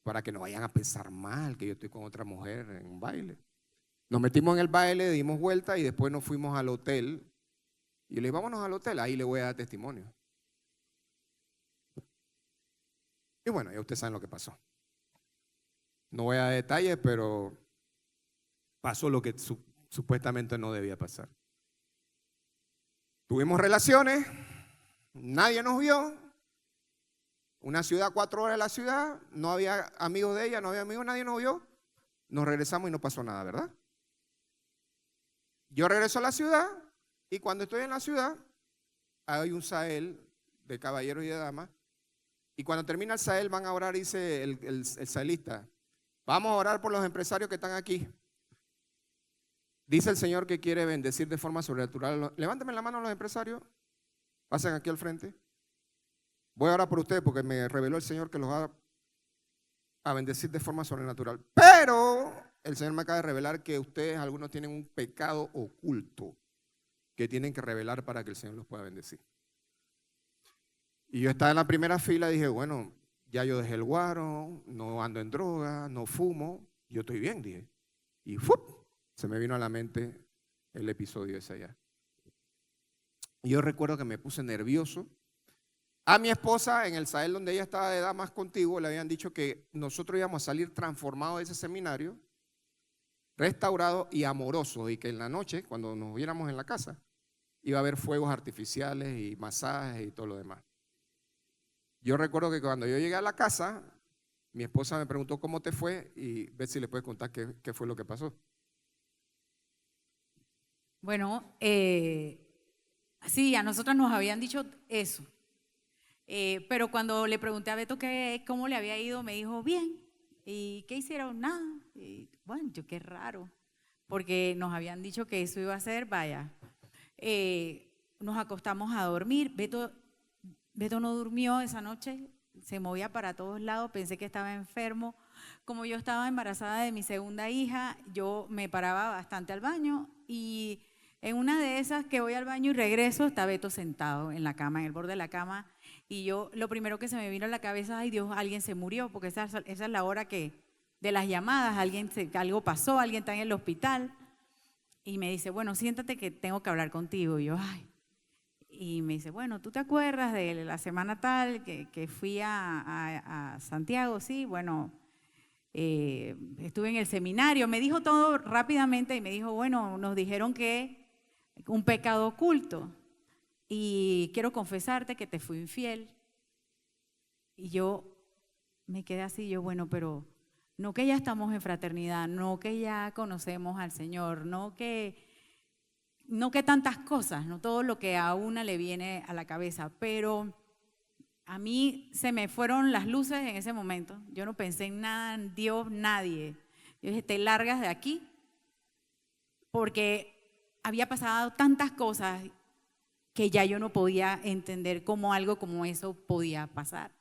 [SPEAKER 1] para que no vayan a pensar mal que yo estoy con otra mujer en un baile. Nos metimos en el baile, dimos vuelta y después nos fuimos al hotel. Y le dije, vámonos al hotel, ahí le voy a dar testimonio. Y bueno, ya ustedes saben lo que pasó. No voy a dar detalles, pero pasó lo que supuestamente no debía pasar. Tuvimos relaciones, nadie nos vio. Una ciudad, 4 horas de la ciudad, no había amigos de ella, no había amigos, nadie nos vio. Nos regresamos y no pasó nada, ¿verdad? Yo regreso a la ciudad y cuando estoy en la ciudad hay un Sahel de caballeros y de damas. Y cuando termina el Sahel van a orar, dice el sahelista, vamos a orar por los empresarios que están aquí. Dice el Señor que quiere bendecir de forma sobrenatural. Levántame la mano a los empresarios, pasen aquí al frente. Voy a orar por ustedes porque me reveló el Señor que los va a bendecir de forma sobrenatural. Pero el Señor me acaba de revelar que ustedes, algunos tienen un pecado oculto que tienen que revelar para que el Señor los pueda bendecir. Y yo estaba en la primera fila y dije, bueno, ya yo dejé el guaro, no ando en droga, no fumo, yo estoy bien, dije. Y ¡fup! Se me vino a la mente el episodio ese allá. Y yo recuerdo que me puse nervioso. A mi esposa, en el Sahel donde ella estaba de damas contigo, le habían dicho que nosotros íbamos a salir transformados de ese seminario, restaurados y amorosos, y que en la noche, cuando nos viéramos en la casa, iba a haber fuegos artificiales y masajes y todo lo demás. Yo recuerdo que cuando yo llegué a la casa, mi esposa me preguntó cómo te fue y ver si le puedes contar qué fue lo que pasó.
[SPEAKER 2] Bueno, sí, a nosotros nos habían dicho eso. Pero cuando le pregunté a Beto cómo le había ido, me dijo, bien. ¿Y qué hicieron? Nada. Y, bueno, yo qué raro, porque nos habían dicho que eso iba a ser, vaya. Nos acostamos a dormir. Beto no durmió esa noche, se movía para todos lados, pensé que estaba enfermo. Como yo estaba embarazada de mi segunda hija, yo me paraba bastante al baño y en una de esas que voy al baño y regreso, está Beto sentado en la cama, en el borde de la cama, y yo lo primero que se me vino a la cabeza, ay Dios, alguien se murió, porque esa es la hora de las llamadas, algo pasó, alguien está en el hospital, y me dice, bueno, siéntate que tengo que hablar contigo. Y yo, ay. Y me dice, bueno, ¿tú te acuerdas de la semana tal que fui a Santiago? Sí, bueno, estuve en el seminario. Me dijo todo rápidamente y me dijo, bueno, nos dijeron que un pecado oculto y quiero confesarte que te fui infiel. Y yo me quedé así, yo, bueno, pero no que ya estamos en fraternidad, no que ya conocemos al Señor, no que tantas cosas, no todo lo que a una le viene a la cabeza, pero a mí se me fueron las luces en ese momento. Yo no pensé en nada, en Dios, nadie. Yo dije, te largas de aquí, porque había pasado tantas cosas que ya yo no podía entender cómo algo como eso podía pasar.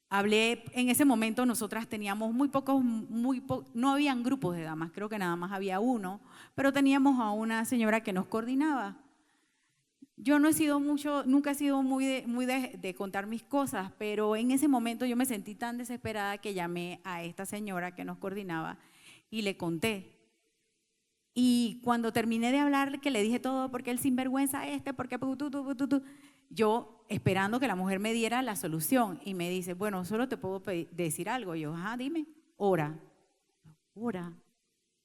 [SPEAKER 2] Hablé en ese momento, nosotras teníamos no habían grupos de damas, creo que nada más había uno, pero teníamos a una señora que nos coordinaba. Yo no he sido nunca he sido muy de contar mis cosas, pero en ese momento yo me sentí tan desesperada que llamé a esta señora que nos coordinaba y le conté. Y cuando terminé de hablar, que le dije todo, porque el sinvergüenza porque yo esperando que la mujer me diera la solución y me dice, bueno, solo te puedo decir algo. Y yo, ajá, dime, ora.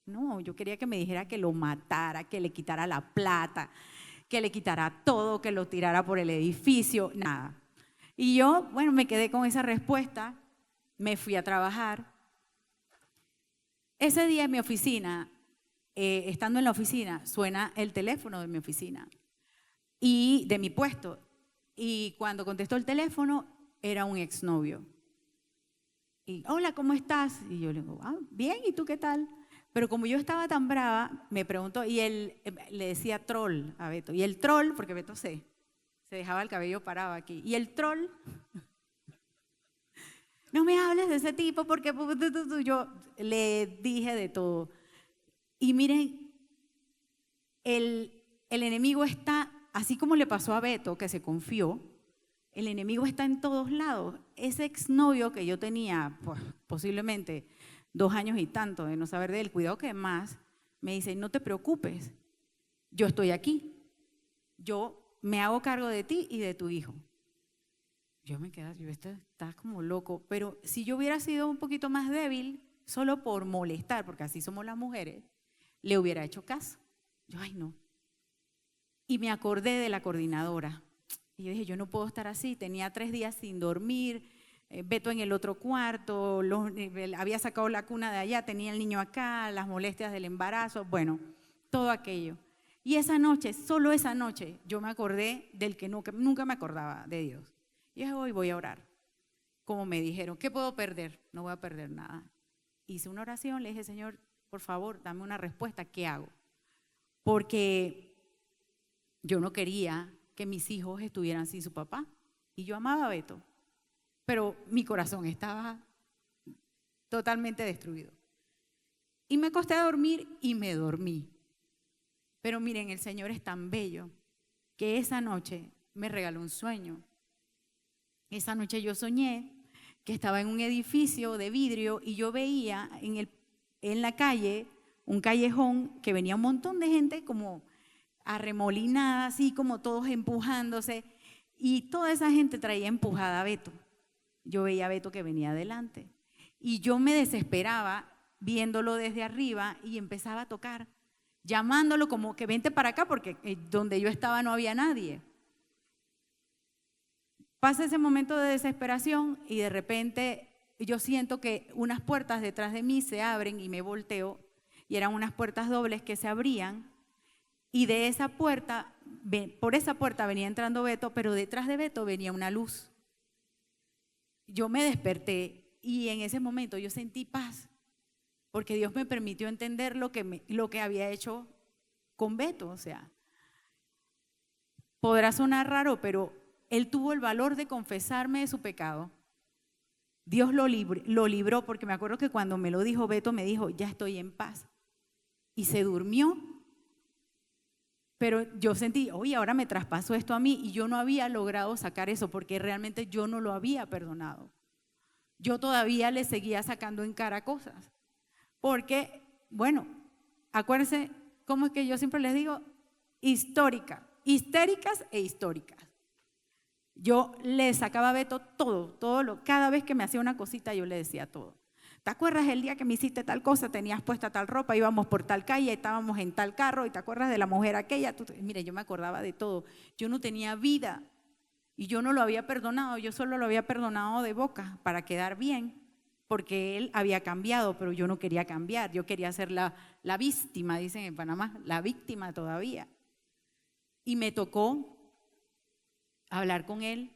[SPEAKER 2] No, yo quería que me dijera que lo matara, que le quitara la plata, que le quitara todo, que lo tirara por el edificio, nada. Y yo, bueno, me quedé con esa respuesta, me fui a trabajar. Ese día en mi oficina, estando en la oficina, suena el teléfono de mi oficina y de mi puesto. Y cuando contestó el teléfono, era un exnovio. Y, hola, ¿cómo estás? Y yo le digo, bien, ¿y tú qué tal? Pero como yo estaba tan brava, me preguntó, y él le decía troll a Beto. Y el troll, porque Beto se dejaba el cabello parado aquí. Y el troll, no me hables de ese tipo porque yo le dije de todo. Y miren, el enemigo está, así como le pasó a Beto, que se confió, el enemigo está en todos lados. Ese exnovio que yo tenía, pues, posiblemente 2 años y tanto de no saber de él, cuidado que más, me dice, no te preocupes, yo estoy aquí, yo me hago cargo de ti y de tu hijo. Yo me quedé, estás como loco, pero si yo hubiera sido un poquito más débil, solo por molestar, porque así somos las mujeres, le hubiera hecho caso. Yo, ay no. Y me acordé de la coordinadora. Y yo dije, yo no puedo estar así. Tenía 3 días sin dormir, Beto en el otro cuarto, había sacado la cuna de allá, tenía el niño acá, las molestias del embarazo, bueno, todo aquello. Y esa noche, solo esa noche, yo me acordé del que nunca me acordaba de Dios. Y dije, hoy voy a orar. Como me dijeron, ¿qué puedo perder? No voy a perder nada. Hice una oración, le dije, Señor, por favor, dame una respuesta, ¿qué hago? Porque yo no quería que mis hijos estuvieran sin su papá. Y yo amaba a Beto, pero mi corazón estaba totalmente destruido. Y me acosté a dormir y me dormí. Pero miren, el Señor es tan bello que esa noche me regaló un sueño. Esa noche yo soñé que estaba en un edificio de vidrio y yo veía en la calle un callejón que venía un montón de gente como arremolinada, así como todos empujándose, y toda esa gente traía empujada a Beto. Yo veía a Beto que venía adelante y yo me desesperaba viéndolo desde arriba y empezaba a tocar, llamándolo como que vente para acá porque donde yo estaba no había nadie. Pasa ese momento de desesperación y de repente yo siento que unas puertas detrás de mí se abren y me volteo y eran unas puertas dobles que se abrían, y de esa puerta, por esa puerta venía entrando Beto, pero detrás de Beto venía una luz. Yo me desperté y en ese momento yo sentí paz, porque Dios me permitió entender lo que había hecho con Beto. O sea, podrá sonar raro, pero él tuvo el valor de confesarme de su pecado. Dios lo libró, porque me acuerdo que cuando me lo dijo Beto, me dijo, ya estoy en paz. Y se durmió. Pero yo sentí, oye, ahora me traspasó esto a mí, y yo no había logrado sacar eso porque realmente yo no lo había perdonado. Yo todavía le seguía sacando en cara cosas. Porque, bueno, acuérdense, ¿cómo es que yo siempre les digo? Histéricas e históricas. Yo le sacaba a Beto cada vez que me hacía una cosita yo le decía todo. ¿Te acuerdas el día que me hiciste tal cosa? Tenías puesta tal ropa, íbamos por tal calle, estábamos en tal carro, y te acuerdas de la mujer aquella. Mire, yo me acordaba de todo. Yo no tenía vida y yo no lo había perdonado, yo solo lo había perdonado de boca para quedar bien, porque él había cambiado, pero yo no quería cambiar. Yo quería ser la víctima, dicen en Panamá, la víctima todavía. Y me tocó hablar con él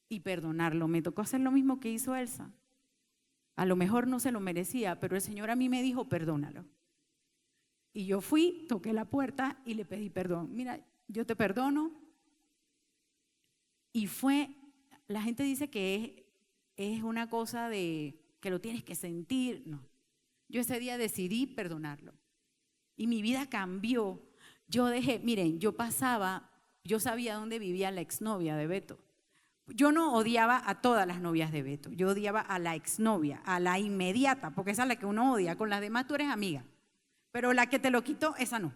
[SPEAKER 2] y perdonarlo. Me tocó hacer lo mismo que hizo Elsa. A lo mejor no se lo merecía, pero el Señor a mí me dijo, perdónalo. Y yo fui, toqué la puerta y le pedí perdón. Mira, yo te perdono. Y la gente dice que es una cosa de que lo tienes que sentir. No, yo ese día decidí perdonarlo. Y mi vida cambió. Miren, yo sabía dónde vivía la exnovia de Beto. Yo no odiaba a todas las novias de Beto, yo odiaba a la exnovia, a la inmediata, porque esa es la que uno odia. Con las demás tú eres amiga, pero la que te lo quitó, esa no.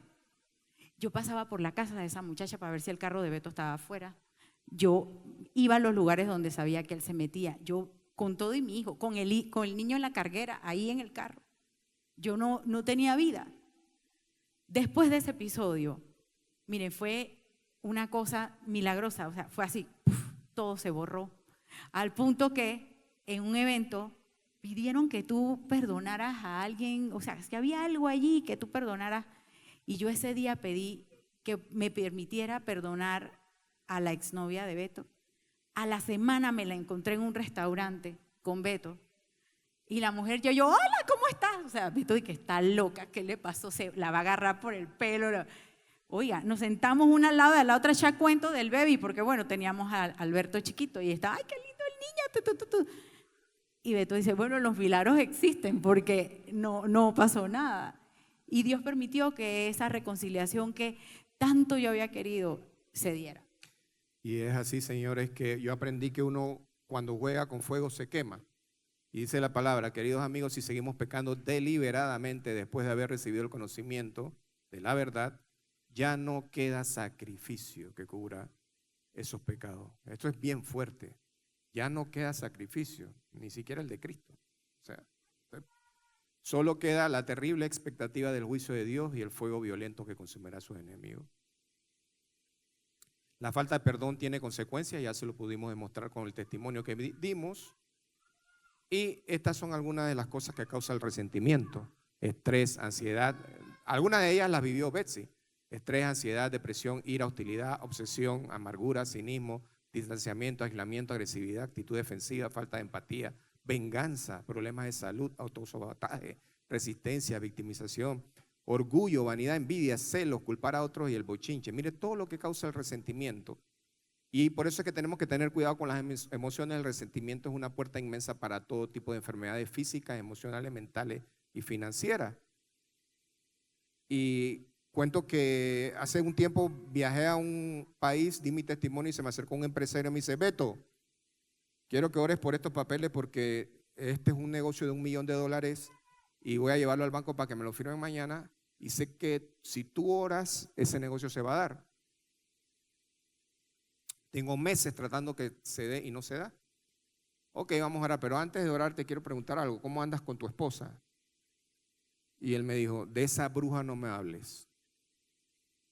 [SPEAKER 2] Yo pasaba por la casa de esa muchacha para ver si el carro de Beto estaba afuera. Yo iba a los lugares donde sabía que él se metía. Yo con todo y mi hijo, con el niño en la carguera, ahí en el carro. Yo no tenía vida. Después de ese episodio, miren, fue una cosa milagrosa. O sea, fue así, todo se borró. Al punto que en un evento pidieron que tú perdonaras a alguien. O sea, si había algo allí que tú perdonaras. Y yo ese día pedí que me permitiera perdonar a la exnovia de Beto. A la semana me la encontré en un restaurante con Beto. Y la mujer, yo, hola, ¿cómo estás? O sea, Beto, que está loca, ¿qué le pasó? Se la va a agarrar por el pelo. Oiga, nos sentamos una al lado de la otra, ya cuento del baby, porque bueno, teníamos a Alberto chiquito y estaba, ay, qué lindo el niño. Y Beto dice, bueno, los milagros existen porque no pasó nada. Y Dios permitió que esa reconciliación que tanto yo había querido se diera.
[SPEAKER 1] Y es así, señores, que yo aprendí que uno cuando juega con fuego se quema. Y dice la palabra, queridos amigos, si seguimos pecando deliberadamente después de haber recibido el conocimiento de la verdad, ya no queda sacrificio que cubra esos pecados. Esto es bien fuerte. Ya no queda sacrificio, ni siquiera el de Cristo. O sea, solo queda la terrible expectativa del juicio de Dios y el fuego violento que consumirá a sus enemigos. La falta de perdón tiene consecuencias, ya se lo pudimos demostrar con el testimonio que dimos. Y estas son algunas de las cosas que causa el resentimiento: estrés, ansiedad. Algunas de ellas las vivió Betsy: estrés, ansiedad, depresión, ira, hostilidad, obsesión, amargura, cinismo, distanciamiento, aislamiento, agresividad, actitud defensiva, falta de empatía, venganza, problemas de salud, autosabotaje, resistencia, victimización, orgullo, vanidad, envidia, celos, culpar a otros y el bochinche. Mire todo lo que causa el resentimiento. Y por eso es que tenemos que tener cuidado con las emociones. El resentimiento es una puerta inmensa para todo tipo de enfermedades físicas, emocionales, mentales y financieras. Y cuento que hace un tiempo viajé a un país, di mi testimonio y se me acercó un empresario y me dice: Beto, quiero que ores por estos papeles porque este es un negocio de $1 millón y voy a llevarlo al banco para que me lo firmen mañana, y sé que si tú oras, ese negocio se va a dar. Tengo meses tratando que se dé y no se da. Ok, vamos a orar, pero antes de orar te quiero preguntar algo. ¿Cómo andas con tu esposa? Y él me dijo: de esa bruja no me hables.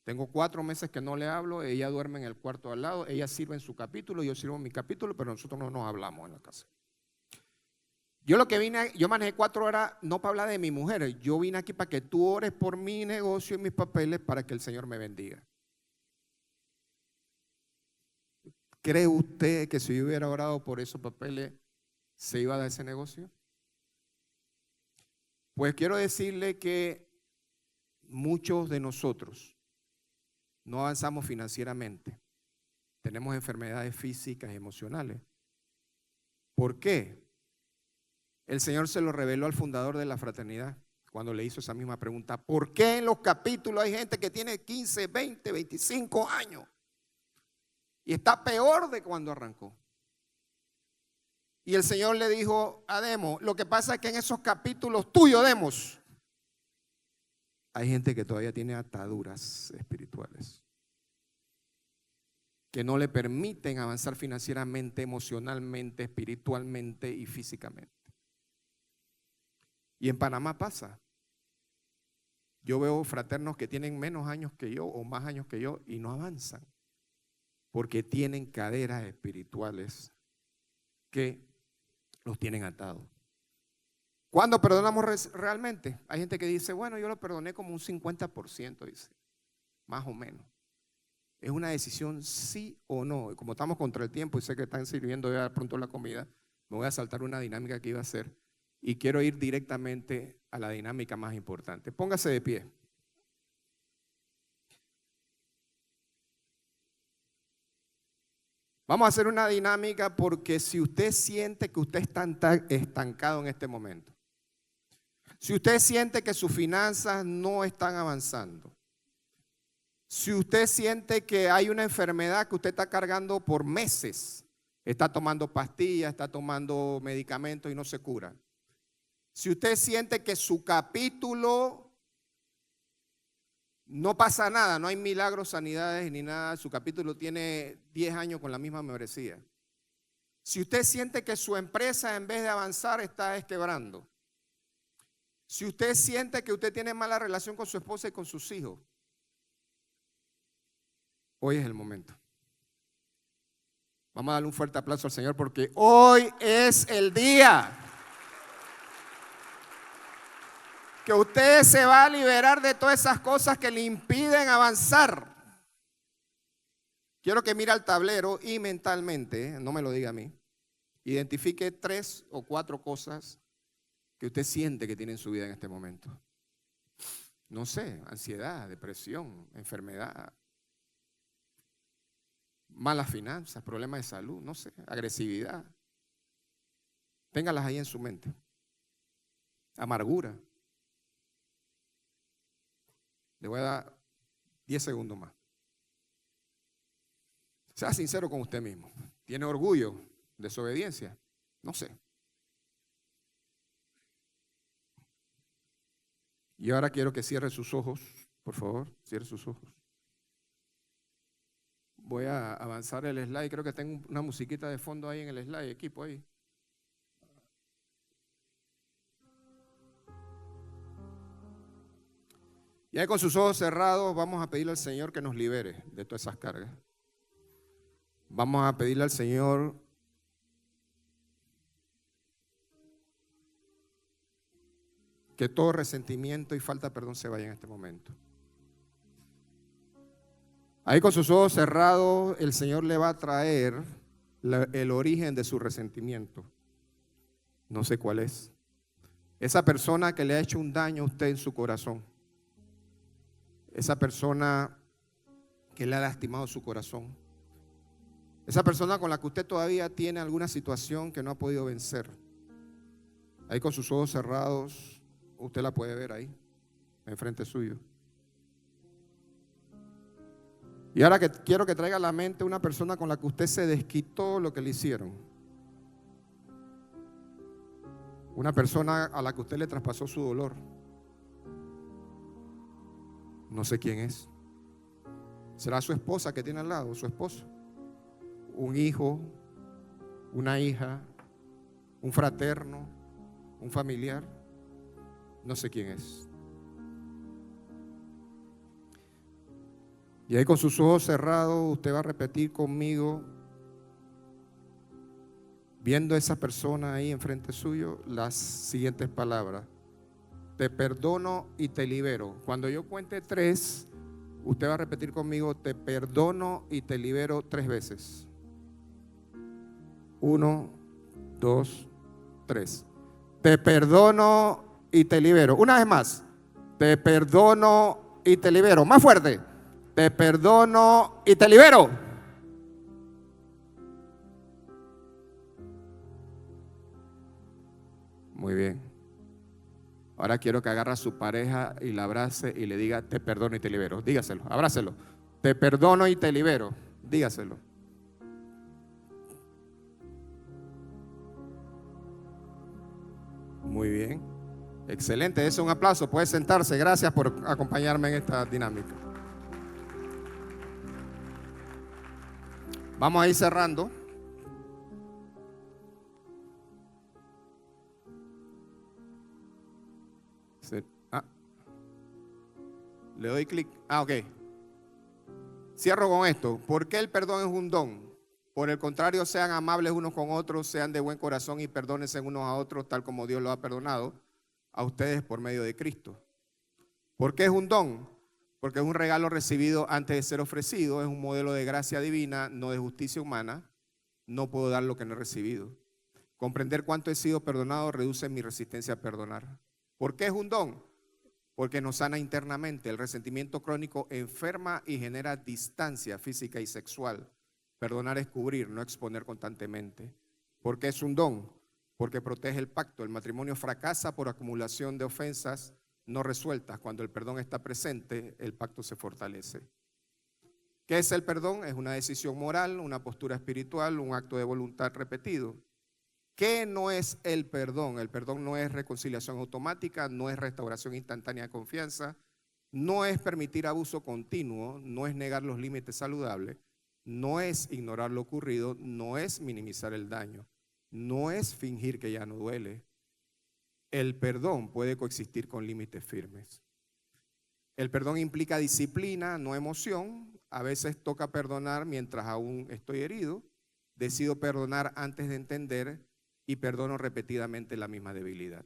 [SPEAKER 1] Tengo 4 meses que no le hablo. Ella duerme en el cuarto al lado. Ella sirve en su capítulo, yo sirvo en mi capítulo, pero nosotros no nos hablamos en la casa. Yo manejé 4 horas no para hablar de mi mujer. Yo vine aquí para que tú ores por mi negocio y mis papeles para que el Señor me bendiga. ¿Cree usted que si yo hubiera orado por esos papeles, se iba a dar ese negocio? Pues quiero decirle que muchos de nosotros no avanzamos financieramente. Tenemos enfermedades físicas y emocionales. ¿Por qué? El Señor se lo reveló al fundador de la fraternidad cuando le hizo esa misma pregunta. ¿Por qué en los capítulos hay gente que tiene 15, 20, 25 años y está peor de cuando arrancó? Y el Señor le dijo a Demos, lo que pasa es que en esos capítulos tuyos, Demos, hay gente que todavía tiene ataduras espirituales que no le permiten avanzar financieramente, emocionalmente, espiritualmente y físicamente. Y en Panamá pasa. Yo veo fraternos que tienen menos años que yo o más años que yo y no avanzan porque tienen caderas espirituales que los tienen atados. ¿Cuándo perdonamos realmente? Hay gente que dice, bueno, yo lo perdoné como un 50%, dice, más o menos. Es una decisión sí o no. Y como estamos contra el tiempo y sé que están sirviendo ya pronto la comida, me voy a saltar una dinámica que iba a hacer y quiero ir directamente a la dinámica más importante. Póngase de pie. Vamos a hacer una dinámica porque si usted siente que usted está estancado en este momento, si usted siente que sus finanzas no están avanzando, si usted siente que hay una enfermedad que usted está cargando por meses, está tomando pastillas, está tomando medicamentos y no se cura, si usted siente que su capítulo no pasa nada, no hay milagros, sanidades ni nada, su capítulo tiene 10 años con la misma membresía. Si usted siente que su empresa en vez de avanzar está quebrando. Si usted siente que usted tiene mala relación con su esposa y con sus hijos, hoy es el momento. Vamos a darle un fuerte aplauso al Señor porque hoy es el día que usted se va a liberar de todas esas cosas que le impiden avanzar. Quiero que mire al tablero y mentalmente, no me lo diga a mí, identifique 3 o 4 cosas que usted siente que tiene en su vida en este momento. No sé, ansiedad, depresión, enfermedad, malas finanzas, problemas de salud, no sé, agresividad. Téngalas ahí en su mente. Amargura. Le voy a dar 10 segundos más. Sea sincero con usted mismo. ¿Tiene orgullo? ¿Desobediencia? No sé. Y ahora quiero que cierre sus ojos, por favor, cierre sus ojos. Voy a avanzar el slide, creo que tengo una musiquita de fondo ahí en el slide, equipo ahí. Y ahí con sus ojos cerrados vamos a pedirle al Señor que nos libere de todas esas cargas. Vamos a pedirle al Señor que todo resentimiento y falta de perdón se vaya en este momento. Ahí con sus ojos cerrados, el Señor le va a traer el origen de su resentimiento. No sé cuál es. Esa persona que le ha hecho un daño a usted en su corazón. Esa persona que le ha lastimado su corazón. Esa persona con la que usted todavía tiene alguna situación que no ha podido vencer. Ahí con sus ojos cerrados, usted la puede ver ahí, enfrente suyo. Y ahora que quiero que traiga a la mente una persona con la que usted se desquitó lo que le hicieron. Una persona a la que usted le traspasó su dolor. No sé quién es. ¿Será su esposa que tiene al lado? ¿Su esposo? ¿Un hijo? ¿Una hija? ¿Un fraterno? ¿Un familiar? No sé quién es. Y ahí con sus ojos cerrados usted va a repetir conmigo viendo a esa persona ahí enfrente suyo, las siguientes palabras: te perdono y te libero. Cuando yo cuente 3, usted va a repetir conmigo: te perdono y te libero 3 veces. 1, 2, 3. Te perdono y te libero. Una vez más. Te perdono y te libero. Más fuerte. Te perdono y te libero. Muy bien. Ahora quiero que agarre a su pareja y la abrace y le diga: te perdono y te libero. Dígaselo, abrácelo. Te perdono y te libero. Dígaselo. Muy bien. Excelente, eso es un aplauso. Puede sentarse. Gracias por acompañarme en esta dinámica. Vamos a ir cerrando. Le doy clic. Ok. Cierro con esto. ¿Por qué el perdón es un don? Por el contrario, sean amables unos con otros, sean de buen corazón y perdónense unos a otros, tal como Dios lo ha perdonado a ustedes por medio de Cristo. ¿Por qué es un don? Porque es un regalo recibido antes de ser ofrecido, es un modelo de gracia divina, no de justicia humana. No puedo dar lo que no he recibido. Comprender cuánto he sido perdonado reduce mi resistencia a perdonar. ¿Por qué es un don? Porque nos sana internamente. El resentimiento crónico enferma y genera distancia física y sexual. Perdonar es cubrir, no exponer constantemente. ¿Por qué es un don? Porque protege el pacto. El matrimonio fracasa por acumulación de ofensas no resueltas. Cuando el perdón está presente, el pacto se fortalece. ¿Qué es el perdón? Es una decisión moral, una postura espiritual, un acto de voluntad repetido. ¿Qué no es el perdón? El perdón no es reconciliación automática, no es restauración instantánea de confianza, no es permitir abuso continuo, no es negar los límites saludables, no es ignorar lo ocurrido, no es minimizar el daño, no es fingir que ya no duele. El perdón puede coexistir con límites firmes. El perdón implica disciplina, no emoción. A veces toca perdonar mientras aún estoy herido. Decido perdonar antes de entender y perdono repetidamente la misma debilidad.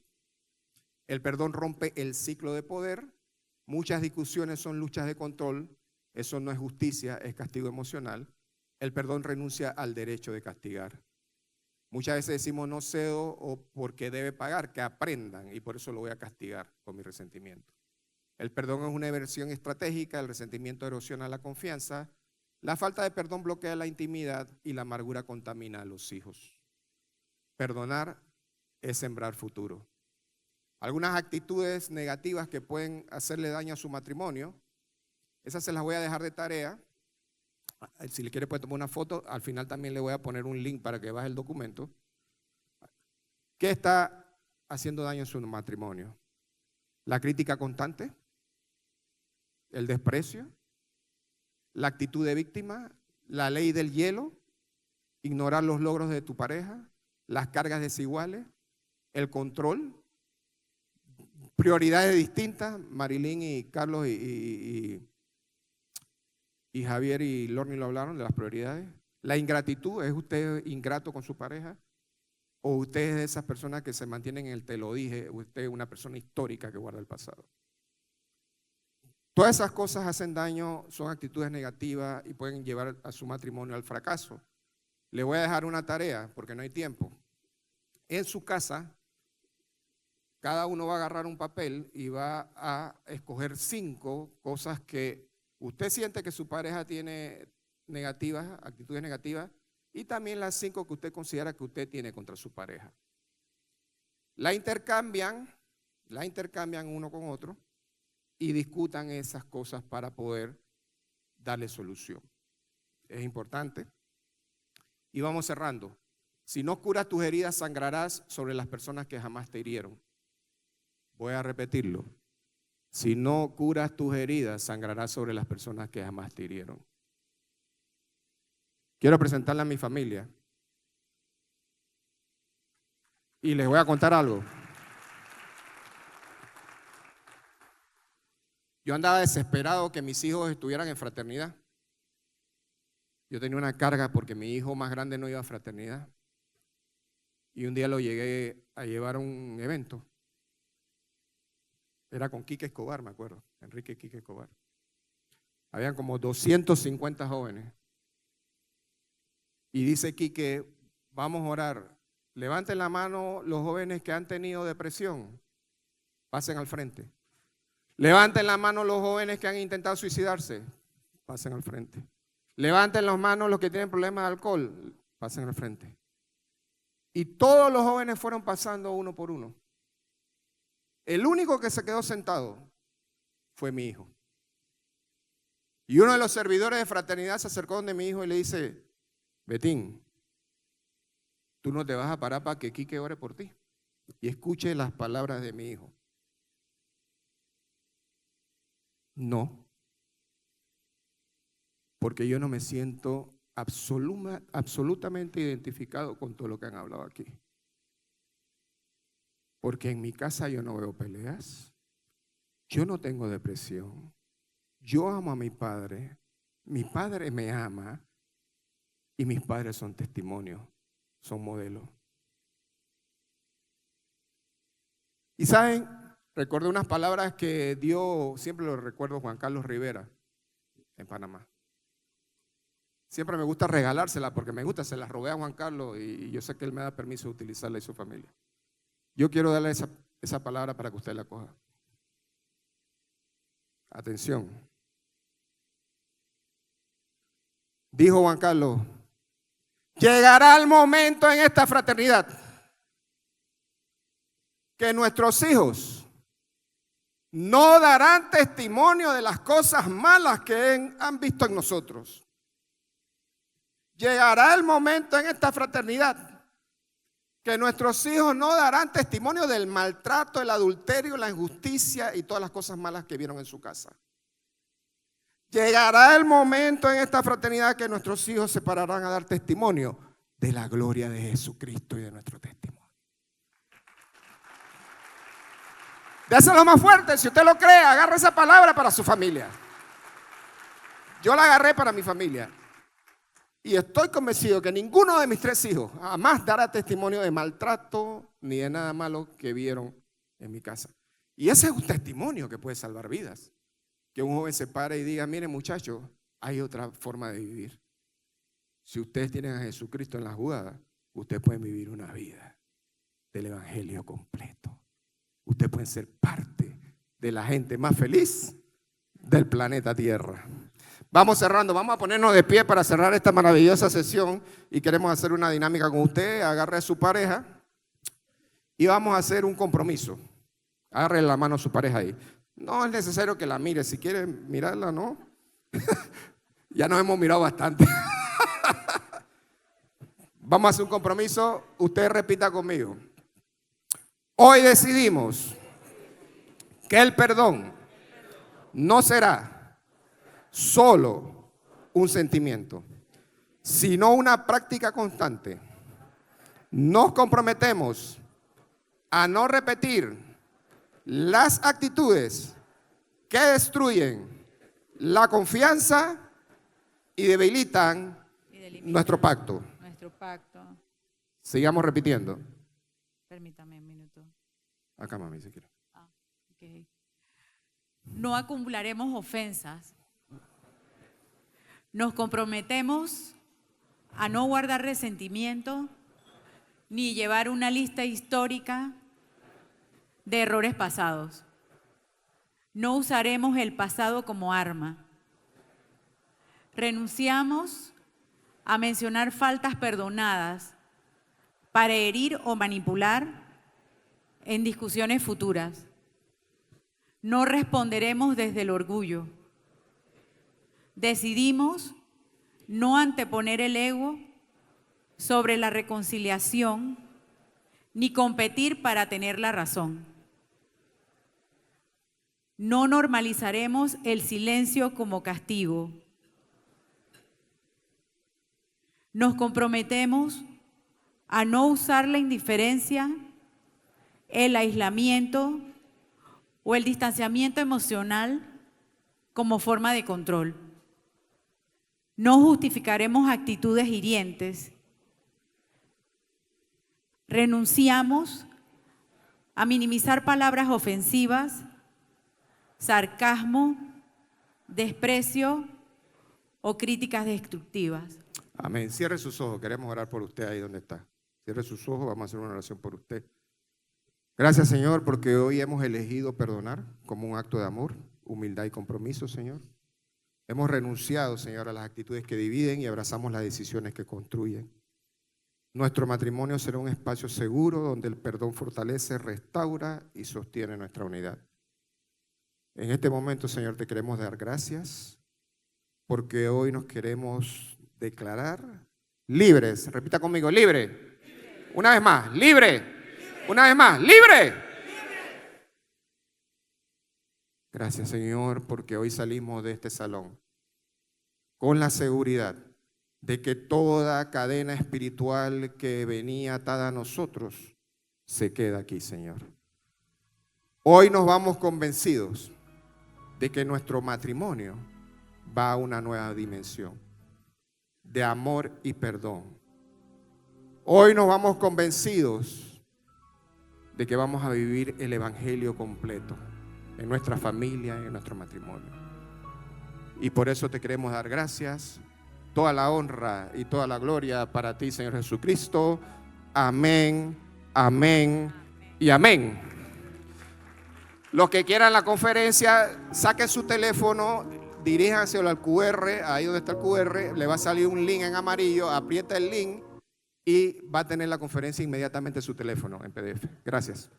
[SPEAKER 1] El perdón rompe el ciclo de poder. Muchas discusiones son luchas de control. Eso no es justicia, es castigo emocional. El perdón renuncia al derecho de castigar. Muchas veces decimos no cedo o porque debe pagar, que aprendan, y por eso lo voy a castigar con mi resentimiento. El perdón es una inversión estratégica, el resentimiento erosiona la confianza, la falta de perdón bloquea la intimidad y la amargura contamina a los hijos. Perdonar es sembrar futuro. Algunas actitudes negativas que pueden hacerle daño a su matrimonio, esas se las voy a dejar de tarea. Si le quiere puede tomar una foto, al final también le voy a poner un link para que baje el documento. ¿Qué está haciendo daño en su matrimonio? La crítica constante, el desprecio, la actitud de víctima, la ley del hielo, ignorar los logros de tu pareja, las cargas desiguales, el control, prioridades distintas. Marilyn y Carlos y Javier y Lorny lo hablaron de las prioridades. La ingratitud, ¿es usted ingrato con su pareja? ¿O usted es de esas personas que se mantienen en el te lo dije? ¿Usted es una persona histórica que guarda el pasado? Todas esas cosas hacen daño, son actitudes negativas y pueden llevar a su matrimonio al fracaso. Le voy a dejar una tarea porque no hay tiempo. En su casa, cada uno va a agarrar un papel y va a escoger 5 cosas que usted siente que su pareja tiene negativas, actitudes negativas, y también las 5 que usted considera que usted tiene contra su pareja. La intercambian uno con otro y discutan esas cosas para poder darle solución. Es importante. Y vamos cerrando. Si no curas tus heridas, sangrarás sobre las personas que jamás te hirieron. Voy a repetirlo. Si no curas tus heridas, sangrarás sobre las personas que jamás te hirieron. Quiero presentarle a mi familia. Y les voy a contar algo. Yo andaba desesperado que mis hijos estuvieran en fraternidad. Yo tenía una carga porque mi hijo más grande no iba a fraternidad. Y un día lo llegué a llevar a un evento. Era con Quique Escobar, me acuerdo, Enrique Quique Escobar. Habían como 250 jóvenes. Y dice Quique, vamos a orar. Levanten la mano los jóvenes que han tenido depresión. Pasen al frente. Levanten la mano los jóvenes que han intentado suicidarse. Pasen al frente. Levanten las manos los que tienen problemas de alcohol. Pasen al frente. Y todos los jóvenes fueron pasando uno por uno. El único que se quedó sentado fue mi hijo. Y uno de los servidores de fraternidad se acercó donde mi hijo y le dice, Betín, tú no te vas a parar para que Quique ore por ti. Y escuche las palabras de mi hijo. No, porque yo no me siento absolutamente identificado con todo lo que han hablado aquí. Porque en mi casa yo no veo peleas, yo no tengo depresión, yo amo a mi padre me ama y mis padres son testimonios, son modelos. Y saben, recuerdo unas palabras que dio, siempre lo recuerdo, Juan Carlos Rivera en Panamá. Siempre me gusta regalárselas porque me gusta, se las robé a Juan Carlos y yo sé que él me da permiso de utilizarla y su familia. Yo quiero darle esa palabra para que usted la coja. Atención. Dijo Juan Carlos, llegará el momento en esta fraternidad que nuestros hijos no darán testimonio de las cosas malas que han visto en nosotros. Llegará el momento en esta fraternidad que nuestros hijos no darán testimonio del maltrato, el adulterio, la injusticia y todas las cosas malas que vieron en su casa. Llegará el momento en esta fraternidad que nuestros hijos se pararán a dar testimonio de la gloria de Jesucristo y de nuestro testimonio. Déselo más fuerte, si usted lo cree, agarre esa palabra para su familia. Yo la agarré para mi familia. Y estoy convencido que ninguno de mis 3 hijos jamás dará testimonio de maltrato ni de nada malo que vieron en mi casa. Y ese es un testimonio que puede salvar vidas. Que un joven se pare y diga, miren muchachos, hay otra forma de vivir. Si ustedes tienen a Jesucristo en la jugada, ustedes pueden vivir una vida del evangelio completo. Ustedes pueden ser parte de la gente más feliz del planeta Tierra. Vamos cerrando, vamos a ponernos de pie para cerrar esta maravillosa sesión y queremos hacer una dinámica con usted. Agarre a su pareja y vamos a hacer un compromiso. Agarre la mano a su pareja ahí. No es necesario que la mire, si quiere mirarla, no. Ya nos hemos mirado bastante. Vamos a hacer un compromiso, usted repita conmigo. Hoy decidimos que el perdón no será solo un sentimiento, sino una práctica constante. Nos comprometemos a no repetir las actitudes que destruyen la confianza y debilitan nuestro pacto. Sigamos repitiendo.
[SPEAKER 2] Permítame un minuto.
[SPEAKER 1] Acá, mami, si quiere.
[SPEAKER 2] Okay. No acumularemos ofensas. Nos comprometemos a no guardar resentimiento ni llevar una lista histórica de errores pasados. No usaremos el pasado como arma. Renunciamos a mencionar faltas perdonadas para herir o manipular en discusiones futuras. No responderemos desde el orgullo. Decidimos no anteponer el ego sobre la reconciliación ni competir para tener la razón. No normalizaremos el silencio como castigo. Nos comprometemos a no usar la indiferencia, el aislamiento o el distanciamiento emocional como forma de control. No justificaremos actitudes hirientes. Renunciamos a minimizar palabras ofensivas, sarcasmo, desprecio o críticas destructivas.
[SPEAKER 1] Amén. Cierre sus ojos. Queremos orar por usted ahí donde está. Cierre sus ojos. Vamos a hacer una oración por usted. Gracias, Señor, porque hoy hemos elegido perdonar como un acto de amor, humildad y compromiso, Señor. Hemos renunciado, Señor, a las actitudes que dividen y abrazamos las decisiones que construyen. Nuestro matrimonio será un espacio seguro donde el perdón fortalece, restaura y sostiene nuestra unidad. En este momento, Señor, te queremos dar gracias porque hoy nos queremos declarar libres. Repita conmigo, libre. Una vez más, libre. Una vez más, libre. Gracias, Señor, porque hoy salimos de este salón con la seguridad de que toda cadena espiritual que venía atada a nosotros se queda aquí, Señor. Hoy nos vamos convencidos de que nuestro matrimonio va a una nueva dimensión de amor y perdón. Hoy nos vamos convencidos de que vamos a vivir el evangelio completo en nuestra familia y en nuestro matrimonio. Y por eso te queremos dar gracias, toda la honra y toda la gloria para ti, Señor Jesucristo. Amén, amén y amén. Los que quieran la conferencia, saquen su teléfono, diríjanse al QR, ahí donde está el QR, le va a salir un link en amarillo, aprieta el link y va a tener la conferencia inmediatamente en su teléfono en PDF. Gracias.